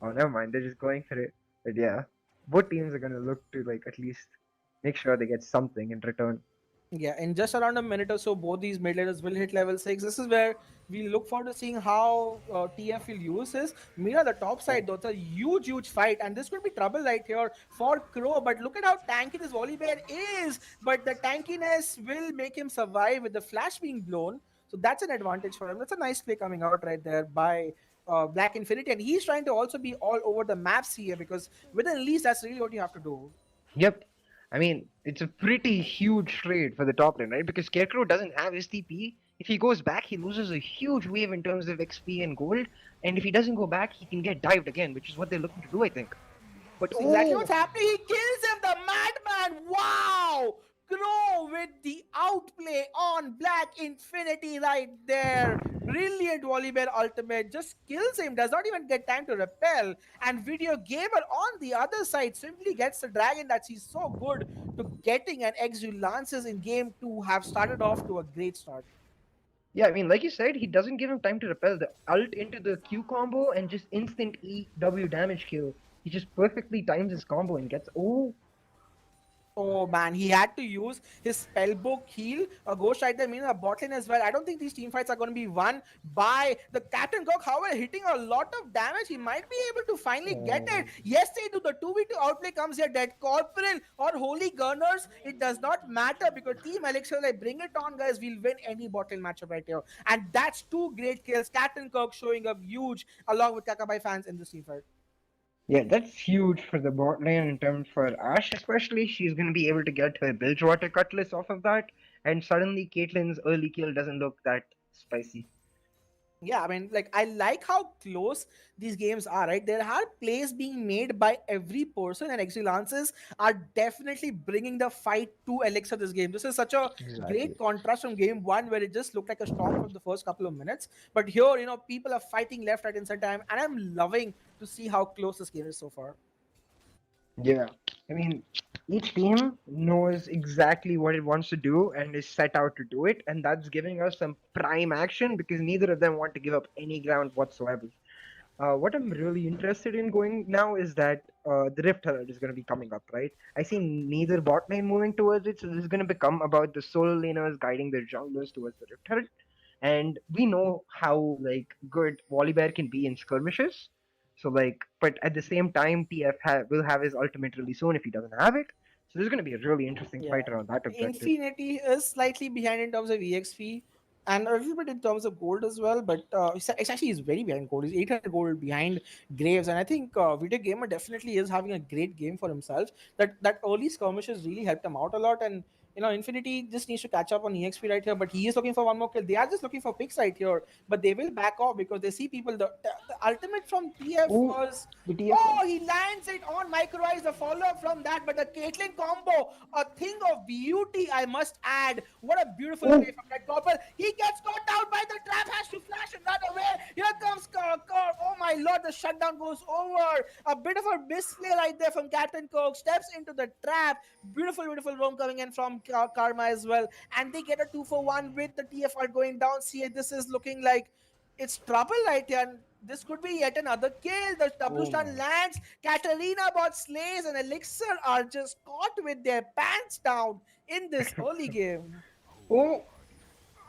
Oh, never mind. They're just going for it. But yeah, both teams are gonna look to like at least make sure they get something in return. Yeah, in just around a minute or so, both these mid laners will hit level 6. This is where we look forward to seeing how TF will use this. Mira, the top side, though, it's a huge, huge fight, and this could be trouble right here for Crow. But look at how tanky this Volibear is. But the tankiness will make him survive with the flash being blown. So that's an advantage for him. That's a nice play coming out right there by Black Infinity. And he's trying to also be all over the maps here because with an Elise, that's really what you have to do. Yep. I mean, it's a pretty huge trade for the top lane, right? Because Scarecrow doesn't have his TP. If he goes back, he loses a huge wave in terms of XP and gold. And if he doesn't go back, he can get dived again, which is what they're looking to do, I think. But That's exactly what's oh, happening. He kills him, the madman. Wow! Crow with the outplay on Black Infinity right there. Brilliant Volibear ultimate. Just kills him. Does not even get time to repel. And Video Gamer on the other side simply gets the dragon that he's so good to getting an Exulansis in game 2 have started off to a great start. yeah, I mean, like you said, he doesn't give him time to repel the ult into the Q combo and just instant EW damage kill. He just perfectly times his combo and gets. Oh, Oh man, he had to use his spellbook heal, a ghost right there, meaning a botlane as well. I don't think these team fights are going to be won by the Captain Cock. However, hitting a lot of damage, he might be able to finally get it. oh. Yes, they do. The 2v2 outplay comes here. Dead Corporal or Holy Gunners, it does not matter because Team Elixir, like, bring it on, guys. We'll win any bottle matchup right here. And that's two great kills. Captain Cock showing up huge along with Kakabai fans in this team fight. Yeah, that's huge for the bot lane in terms for Ash, especially. She's going to be able to get her Bilgewater Cutlass off of that, and suddenly Caitlyn's early kill doesn't look that spicy. Yeah, I mean, like, I like how close these games are, right? There are plays being made by every person, and Exulances are definitely bringing the fight to Elixir this game. This is such a Exactly. great contrast from game one, where it just looked like a storm from the first couple of minutes. But here, people are fighting left, right, and center time, and I'm loving to see how close this game is so far. Yeah, I mean, each team knows exactly what it wants to do and is set out to do it, and that's giving us some prime action because neither of them want to give up any ground whatsoever. What I'm really interested in going now is that the Rift Herald is going to be coming up, right? I see neither bot lane moving towards it, so this is going to become about the solo laners guiding their junglers towards the Rift Herald. And we know how like good Volibear can be in skirmishes. So like, but at the same time, will have his ultimate really soon if he doesn't have it. So there's going to be a really interesting Yeah. fight around that objective. Infinity is slightly behind in terms of EXP and a little bit in terms of gold as well, but it's actually is very behind gold. He's 800 gold behind Graves, and I think Video Gamer definitely is having a great game for himself. That early skirmishes really helped him out a lot, and Infinity just needs to catch up on EXP right here, but he is looking for one more kill. They are just looking for picks right here, but they will back off because they see people. The ultimate from TF Oh, was. the TF. Oh, he lands it on Microize, the follow-up from that, but the Caitlyn combo, a thing of beauty, I must add. What a beautiful Oh, play from that Copper. He gets caught out by the trap, has to flash and run away. Here comes Kirk. Oh my lord, the shutdown goes over. A bit of a misplay right there from Captain Kirk. Steps into the trap. Beautiful, beautiful roam coming in from Karma as well. And they get a 2-for-1 with the TFR going down. See, this is looking like it's trouble right here. And this could be yet another kill. The W oh stun my. lands. Katarina bot slays, and Elixir are just caught with their pants down in this early game. Oh,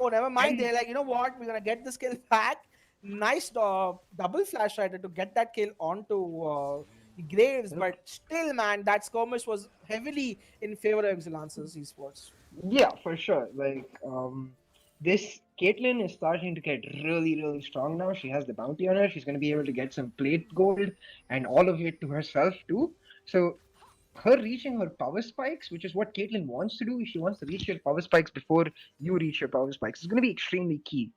Oh, never mind. and They're like, you know what? We're gonna get this kill back. Nice double flash right to get that kill onto Graves, but still, man, that skirmish was heavily in favor of Exulansis Esports. yeah, for sure. Like, this Caitlyn is starting to get really, really strong now. She has the bounty on her. She's going to be able to get some plate gold and all of it to herself too. So her reaching her power spikes, which is what Caitlyn wants to do, she wants to reach your power spikes before you reach your power spikes. It's going to be extremely key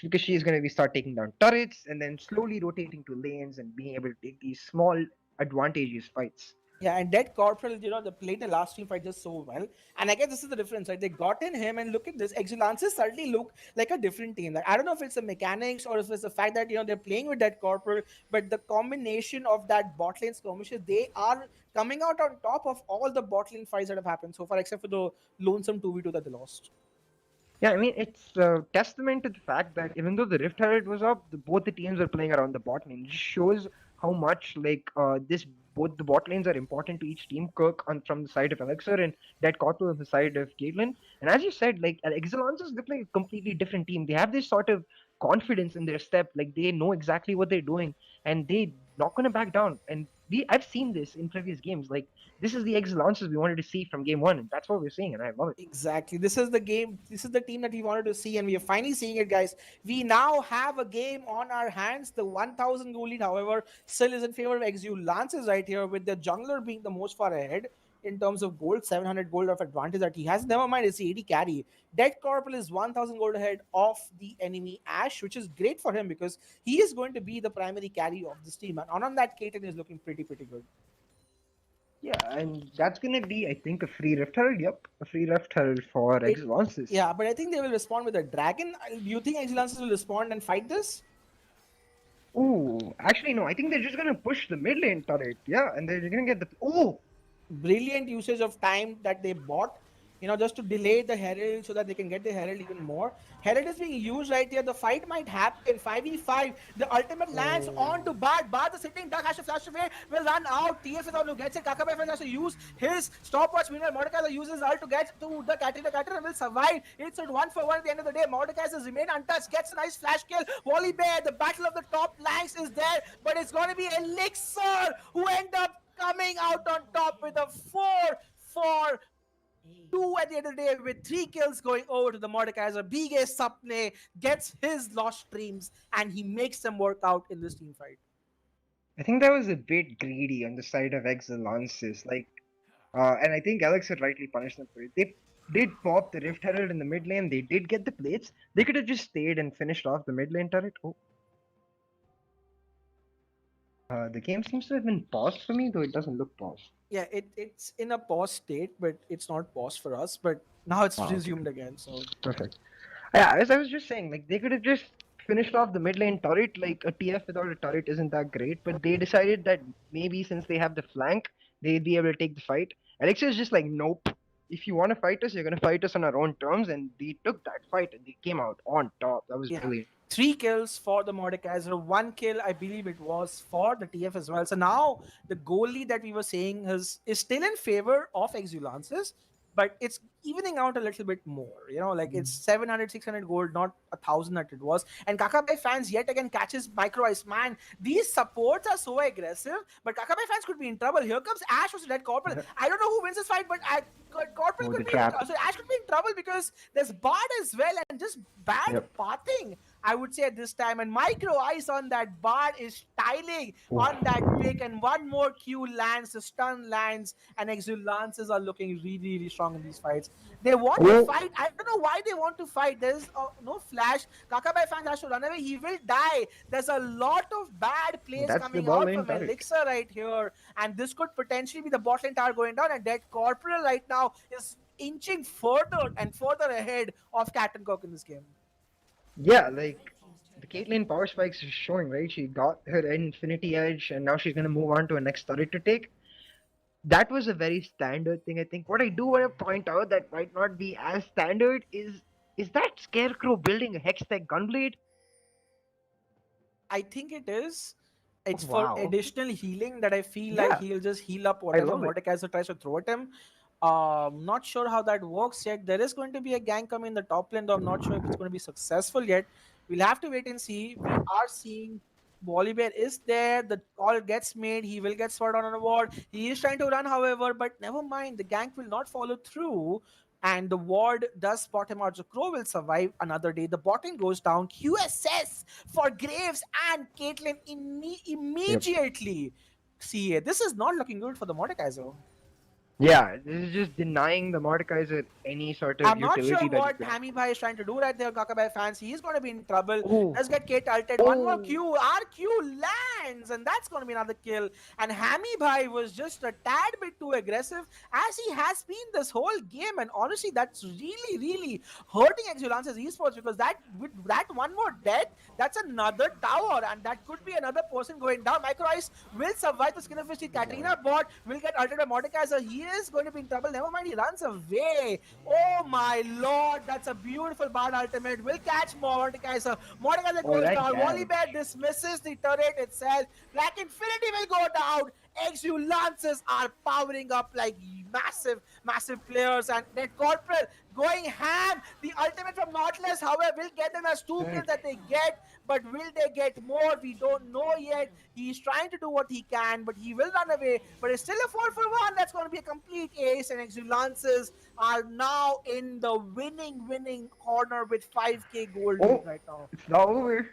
because she is going to be start taking down turrets and then slowly rotating to lanes and being able to take these small advantageous fights. Yeah, and Dead Corporal, they played the last team fight just so well. And I guess this is the difference, right? They got in him, and look at this. Exulansis certainly look like a different team. Like, I don't know if it's the mechanics or if it's the fact that, they're playing with Dead Corporal, but the combination of that bot lane skirmishes, they are coming out on top of all the bot lane fights that have happened so far, except for the lonesome 2v2 that they lost. Yeah, I mean, it's a testament to the fact that even though the Rift Herald was up, both the teams are playing around the bot lane. It just shows how much both the bot lanes are important to each team. Kirk from the side of Elixir and Dead Corporal on the side of Caitlyn. And as you said, like Exulansis look like a completely different team. They have this sort of confidence in their step, like they know exactly what they're doing, and they not gonna back down. And I've seen this in previous games. Like this is the Exulansis we wanted to see from game one, and that's what we're seeing, and I love it. Exactly. This is the game. This is the team that we wanted to see, and we are finally seeing it, guys. We now have a game on our hands. The 1,000 goal lead, however, still is in favor of Exulansis right here, with the jungler being the most far ahead in terms of gold, 700 gold of advantage that he has. Never mind, it's the 80 carry. Dead Corporal is 1,000 gold ahead of the enemy Ash, which is great for him because he is going to be the primary carry of this team. And on that, Kaiten is looking pretty good. Yeah, and that's gonna be, I think, a free Rift Herald. Yep, a free Rift Herald for Exulansis. Yeah, but I think they will respond with a dragon. Do you think Exulansis will respond and fight this? Ooh, actually, no. I think they're just gonna push the mid lane turret. Yeah, and they're gonna get the. Oh, Brilliant usage of time that they bought, just to delay the Herald so that they can get the Herald even more. Herald is being used right here. The fight might happen. 5v5. The ultimate lands on to Bard. Bard, the sitting duck, has to flash away. Will run out. TF is the one who gets it. Kakabai has to use his stopwatch. Meanwhile, Mordekaiser uses ult to get to the Katarina. Katarina will survive. It's a 1-for-1 at the end of the day. Mordekaiser remain untouched. Gets a nice flash kill. Wally Bear, the battle of the top lanks is there. But it's going to be Elixir who end up coming out on top with a 4-4-2 at the end of the day, with 3 kills going over to the Mordekaiser. Bige Sapne gets his lost streams and he makes them work out in this team fight. I think that was a bit greedy on the side of Exulansis. And I think Elixir rightly punished them for it. They did pop the Rift Herald in the mid lane. They did get the plates. They could have just stayed and finished off the mid lane turret. Oh. The game seems to have been paused for me, though it doesn't look paused. Yeah, it's in a pause state, but it's not paused for us. But now it's resumed again. So perfect. Yeah, as I was just saying, like they could have just finished off the mid lane turret. Like a TF without a turret isn't that great, but they decided that maybe since they have the flank, they'd be able to take the fight. Elixir is just like, nope. If you want to fight us, you're gonna fight us on our own terms, and they took that fight and they came out on top. That was brilliant. 3 kills for the Mordekaiser, 1 kill, I believe it was, for the TF as well. So now the goalie that we were saying is still in favor of Exulansis, but it's evening out a little bit more. It's 700, 600 gold, not 1,000 that it was. And Kakabai fans yet again catches micro ice. Man, these supports are so aggressive, but Kakabai fans could be in trouble. Here comes Ash versus Dead Corporal. I don't know who wins this fight, but Corporal could be so Ash could be in trouble because there's Bard as well, and just bad pathing, I would say, at this time. And micro ice on that Bard is styling on that pick, and one more Q lands, the stun lands, and Exulances are looking really, really strong in these fights. They want to fight. I don't know why they want to fight. There's no flash. Kakabai fans has to run away. He will die. There's a lot of bad plays coming out from Elixir right here, and this could potentially be the bot lane tower going down. And Dead Corporal right now is inching further and further ahead of Cat and Cook in this game. Yeah, like the Caitlyn power spikes is showing, right? She got her Infinity Edge, and now she's gonna move on to a next turret to take. That was a very standard thing, I think. What I do want to point out that might not be as standard is that Scarecrow building a Hex Tech Gunblade? I think it is. It's for additional healing that I feel like he'll just heal up whatever Mordekaiser tries to throw at him. Not sure how that works yet. There is going to be a gank coming in the top lane, though I'm not sure if it's going to be successful yet. We'll have to wait and see. We are seeing Bear is there. The call gets made. He will get sword on a ward. He is trying to run, however, but never mind. The gank will not follow through. and the ward does spot him out. So Crow will survive another day. The bottom goes down. QSS for Graves and Caitlyn Yep. immediately. See, this is not looking good for the Mordekaiser. Yeah, this is just denying the Mordekaiser any sort of I'm not sure utility that he what could have. Hammy Bhai is trying to do right there, Kakabai fans. He's going to be in trouble. Oh, Let's get Kate ulted. One more oh, Q. RQ lands, and that's going to be another kill. And Hammy Bhai was just a tad bit too aggressive, as he has been this whole game. And honestly, that's really, really hurting Exulansis Esports, because that with that one more death, that's another tower, and that could be another person going down. Micro Ice will survive the skin of his teeth. Katrina bot will get ulted by Mordekaiser. He is going to be in trouble. Never mind, he runs away. Oh my lord, that's a beautiful bard ultimate. Will catch Mordekaiser. Mordekaiser oh, goes that down. damage. Volibear dismisses the turret itself. Black Infinity will go down. Exulances are powering up like massive players, and that Corporal going ham. The ultimate from Nautilus, however, will get them as 2 kills that they get, but will they get more? We don't know yet. He's trying to do what he can, but he will run away. But it's still a 4-for-1. That's going to be a complete ace, and Exulances are now in the winning corner with 5k gold lead Oh, right now. it's not over.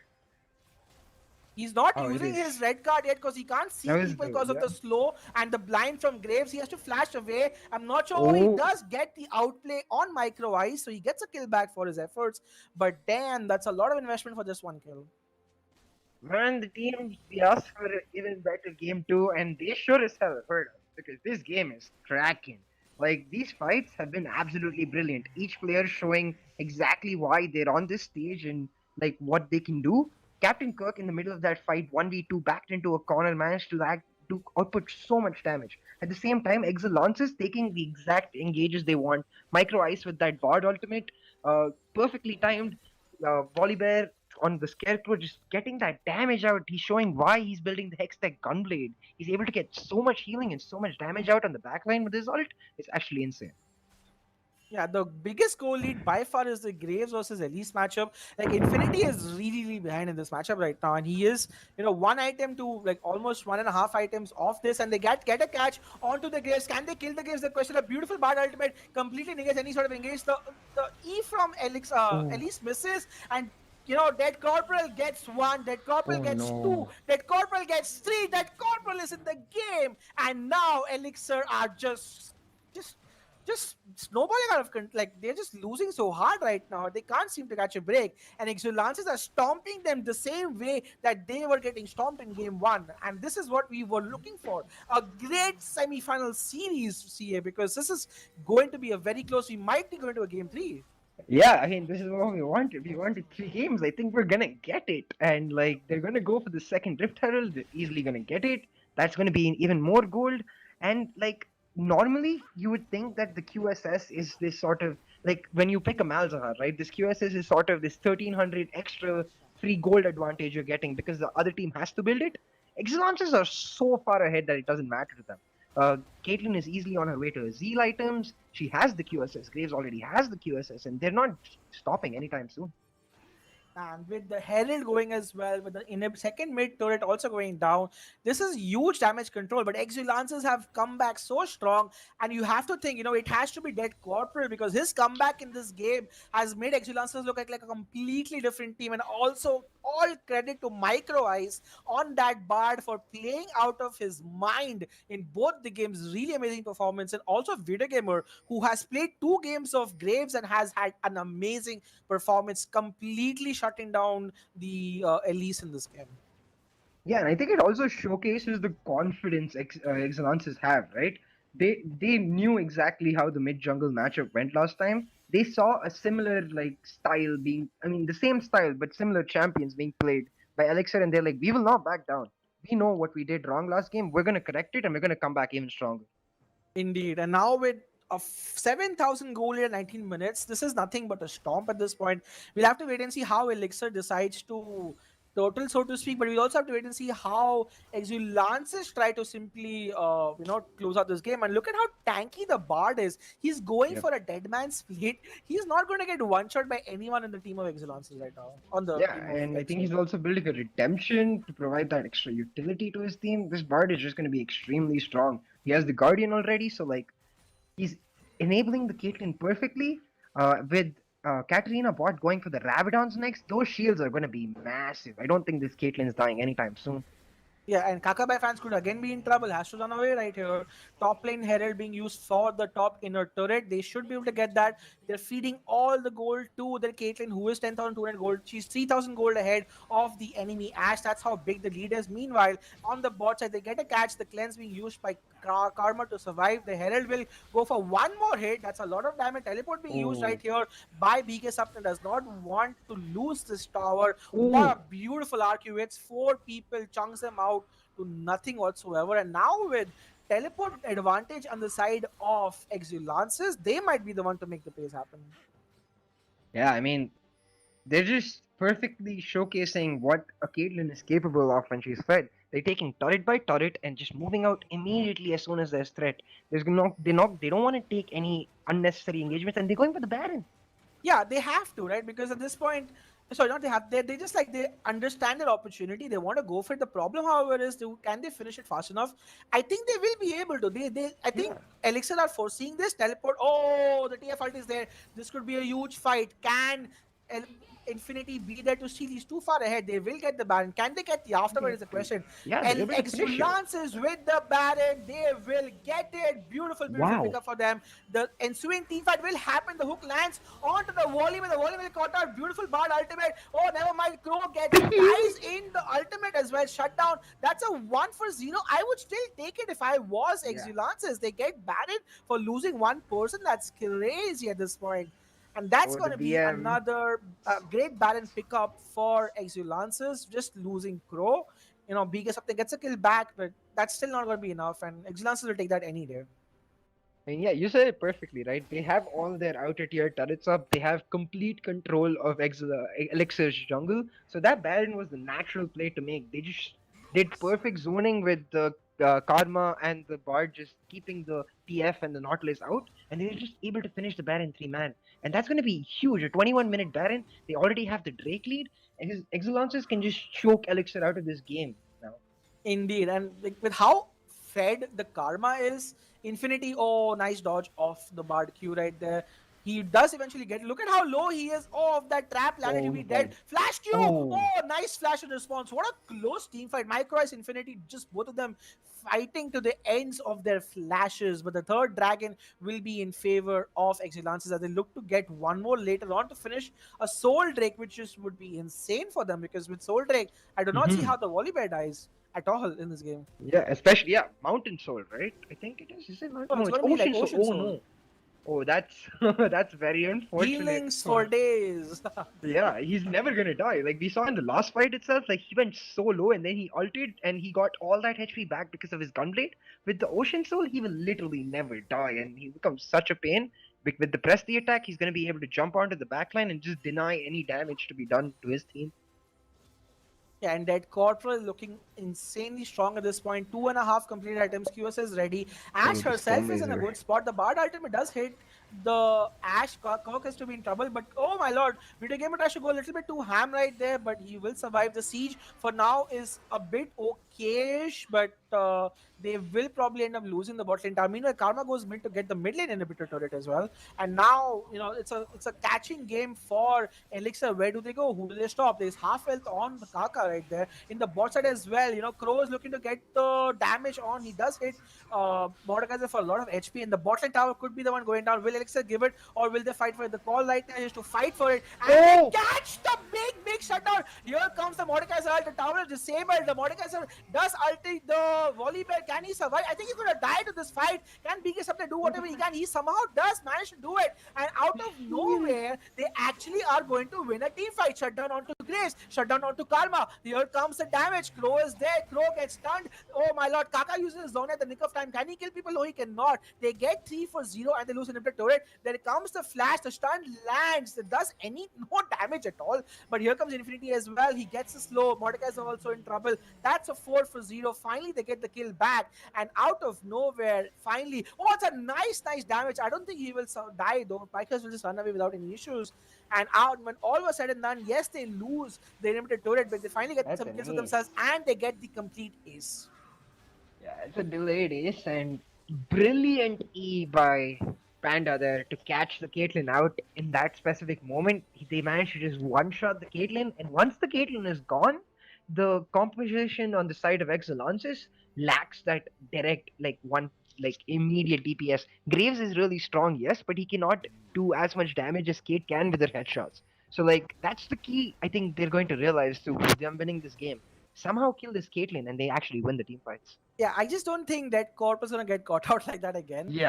He's not Oh, it using is. his red card yet because he can't see That was people the because of yeah. the slow and the blind from Graves. He has to flash away. I'm not sure he Oh, does get the outplay on Micro Ice, so he gets a kill back for his efforts. But damn, that's a lot of investment for just one kill. man, the team we asked for an even better game too, and they sure as hell heard us because this game is cracking. Like these fights have been absolutely brilliant. Each player showing exactly why they're on this stage and like what they can do. Captain Kirk in the middle of that fight, 1v2, backed into a corner, managed to output so much damage. At the same time, Exulances taking the exact engages they want. Micro Ice with that Bard ultimate, perfectly timed. Volibear on the Scarecrow just getting that damage out. He's showing why he's building the Hextech Gunblade. He's able to get so much healing and so much damage out on the backline with his ult. It's actually insane. Yeah, the biggest goal lead by far is the Graves versus Elise matchup. Like Infinity is really behind in this matchup right now, and he is, one item to like almost 1.5 items off this, and they get a catch onto the Graves. Can they kill the Graves? The question. A beautiful Bard ultimate completely negates any sort of engage. The E from Oh, Elise misses, and Dead Corporal gets 1, Dead Corporal oh gets 2, no. Dead Corporal gets 3, Dead Corporal is in the game, and now Elixir are just just snowballing out of like they're just losing so hard right now. They can't seem to catch a break, and Exulances are stomping them the same way that they were getting stomped in game 1. And this is what we were looking for, a great semi-final series, CA, because this is going to be a very close. We might be going to a game 3. Yeah, I mean, this is what we wanted. We wanted 3 games. I think we're gonna get it. And like, they're gonna go for the second Rift Herald. They're easily gonna get it. That's gonna be even more gold. And like, normally you would think that the QSS is this sort of like when you pick a Malzahar, right? This QSS is sort of this 1300 extra free gold advantage you're getting because the other team has to build it. Exulances are so far ahead that it doesn't matter to them. Caitlyn is easily on her way to her Zeal items. She has the QSS. Graves already has the QSS, and they're not stopping anytime soon. And with the Herald going as well, with the in a second mid turret also going down, this is huge damage control. But Exulances have come back so strong, and you have to think, it has to be Dead Corporal, because his comeback in this game has made Exulances look like a completely different team. And also, all credit to Micro Ice on that Bard for playing out of his mind in both the games. Really amazing performance, and also Video Gamer, who has played 2 games of Graves and has had an amazing performance, completely shutting down the Elise in this game. Yeah, and I think it also showcases the confidence Exulances have, right? They knew exactly how the mid jungle matchup went last time. They saw a similar like style being, I mean, the same style but similar champions being played by Elixir, and they're like, we will not back down. We know what we did wrong last game. We're gonna correct it, and we're gonna come back even stronger. Indeed. And now with a 7,000 goal in 19 minutes, this is nothing but a stomp at this point. We'll have to wait and see how Elixir decides to total, so to speak, but we'll also have to wait and see how Exulances try to simply, close out this game. And look at how tanky the Bard is. He's going Yep. for a dead man split. He's not going to get one shot by anyone in the team of Exulances right now. On the Yeah, team of and I think Exulances. he's also building a redemption to provide that extra utility to his team. This Bard is just going to be extremely strong. He has the Guardian already, so like he's enabling the Caitlyn perfectly. With Katarina bot going for the Rabadons next, those shields are going to be massive. I don't think this Caitlyn is dying anytime soon. Yeah, and Kakabai fans could again be in trouble. Has to run away right here. Top lane Herald being used for the top inner turret. They should be able to get that. They're feeding all the gold to their Caitlyn, who is 10,200 gold. She's 3,000 gold ahead of the enemy Ash. That's how big the lead is. Meanwhile, on the bot side, they get a catch. The cleanse being used by Karma to survive. The Herald will go for one more hit. That's a lot of damage. Teleport being used Oh, right here by BK Sapna. Does not want to lose this tower. What oh, a beautiful RQ. It's four people, chunks them out to nothing whatsoever. And now with teleport advantage on the side of Exulansis, they might be the one to make the plays happen. yeah. I mean, they're just perfectly showcasing what a Caitlyn is capable of when she's fed. They're taking turret by turret and just moving out immediately as soon as there's threat. They don't want to take any unnecessary engagements, and they're going for the Baron. Yeah, they have to, right? Because at this point, sorry, not they have, they just like they understand their opportunity. They want to go for it. The problem, however, is can they finish it fast enough? I think they will be able to. I think Yeah. Elixir are foreseeing this teleport. Oh, the TF ult is there. This could be a huge fight. Can El- Infinity be there to steal? He's too far ahead. They will get the Baron. Can they get the afterward? Is the question. Yeah, they're El able to finish it. Exulance is with the Baron. They will get it. Beautiful, beautiful Wow. pickup for them. The ensuing team fight will happen. The hook lands onto the volley. The volley will caught out. Beautiful Bard ultimate. Oh, never mind. Crow dies in the ultimate as well. Shutdown. That's a 1-0. I would still take it if I was Yeah. Exulances. They get batted for losing one person. That's crazy at this point. And that's Oh, going the to be BM. another great Baron pickup for Exulances. Just losing Crow. Biggest something gets a kill back, but that's still not going to be enough. And Exulances will take that any day. And yeah, you said it perfectly, right? They have all their outer tier turrets up. They have complete control of Elixir's jungle. So that Baron was the natural play to make. They just did perfect zoning with the Karma and the Bard just keeping the TF and the Nautilus out. And they were just able to finish the Baron 3-man. And that's going to be huge. A 21-minute Baron. They already have the Drake lead. And his Exulances can just choke Elixir out of this game now. Indeed, and like, with how fed the karma is, Infinity. Oh, nice dodge off the Bard Q right there. He does eventually get. Look at how low he is. Oh, if that trap landed, he'd Oh be my dead. god. Flash Q. Oh. Oh, nice flash in response. What a close team fight. Microice Infinity, just both of them fighting to the ends of their flashes. But the third dragon will be in favor of Exulances as they look to get one more later on to finish a Soul Drake, which just would be insane for them because with Soul Drake, I do not see Mhm. how the Volibear dies at all in this game. Yeah, especially yeah, Mountain Soul, right? I think it is. Is it Mountain? Oh, No, it's it's going to be like Ocean Soul. Ocean Oh Soul. no. Oh, that's that's very unfortunate. Healings for days. Yeah, he's never gonna die. Like we saw in the last fight itself, like he went so low and then he ulted and he got all that HP back because of his gunblade. With the Ocean Soul, he will literally never die and he becomes such a pain. With the press the attack, he's gonna be able to jump onto the backline and just deny any damage to be done to his team. Yeah, and that Corporal is looking insanely strong at this point. 2.5 completed items. QS is ready. Oh, Ash the herself is in a Stormlazer. good spot. The Bard ultimate does hit the Ash. Kirk has to be in trouble. But oh my lord, Video Gamer tries to go a little bit too ham right there, but he will survive. The siege for now is a bit okayish, but they will probably end up losing the bot lane. Meanwhile, Karma goes mid to get the mid lane inhibitor turret as well. And now, it's a catching game for Elixir. Where do they go? Who do they stop? There's half health on the Kaka right there. In the bot side as well, Crow is looking to get the damage on. He does hit Mordekaiser for a lot of HP. And the bot lane tower could be the one going down. Will Elixir give it or will they fight for it? The call right now is to fight for it. And Oh! they catch the big shutdown. Here comes the Mordekaiser ult. The tower is disabled. The Mordekaiser does ulti the Volibear. Can he survive? I think he's going to die to this fight. Can BK Sapna do whatever he can? He somehow does manage to do it. And out of nowhere, they actually are going to win a team fight. Shutdown onto Grace. Shutdown onto Karma. Here comes the damage. Crow is there. Crow gets stunned. Oh my lord. Kaka uses his zone at the nick of time. Can he kill people? No, he cannot. They get 3-0 and they lose an inhibitor turret. There comes the flash. The stun lands. It does no damage at all. But here comes Infinity as well. He gets a slow. Mordekaiser is also in trouble. That's a 4-0. Finally, they get the kill back. And out of nowhere, finally, oh, it's a nice damage. I don't think he will die though. Pikers will just run away without any issues. And out when all was said and done, yes, they lose the limited turret, but they finally get That's some an kills for ace. themselves and they get the complete ace. Yeah, it's a delayed ace and brilliant E by Panda there to catch the Caitlyn out in that specific moment. They managed to just one-shot the Caitlyn, and once the Caitlyn is gone, the composition on the side of Exulansis lacks that direct, immediate DPS. Graves is really strong, yes, but he cannot do as much damage as Kate can with her headshots. So, that's the key I think they're going to realize to them winning this game. Somehow kill this Caitlyn, and they actually win the team fights. Yeah, I just don't think that Corp is gonna get caught out like that again. Yeah.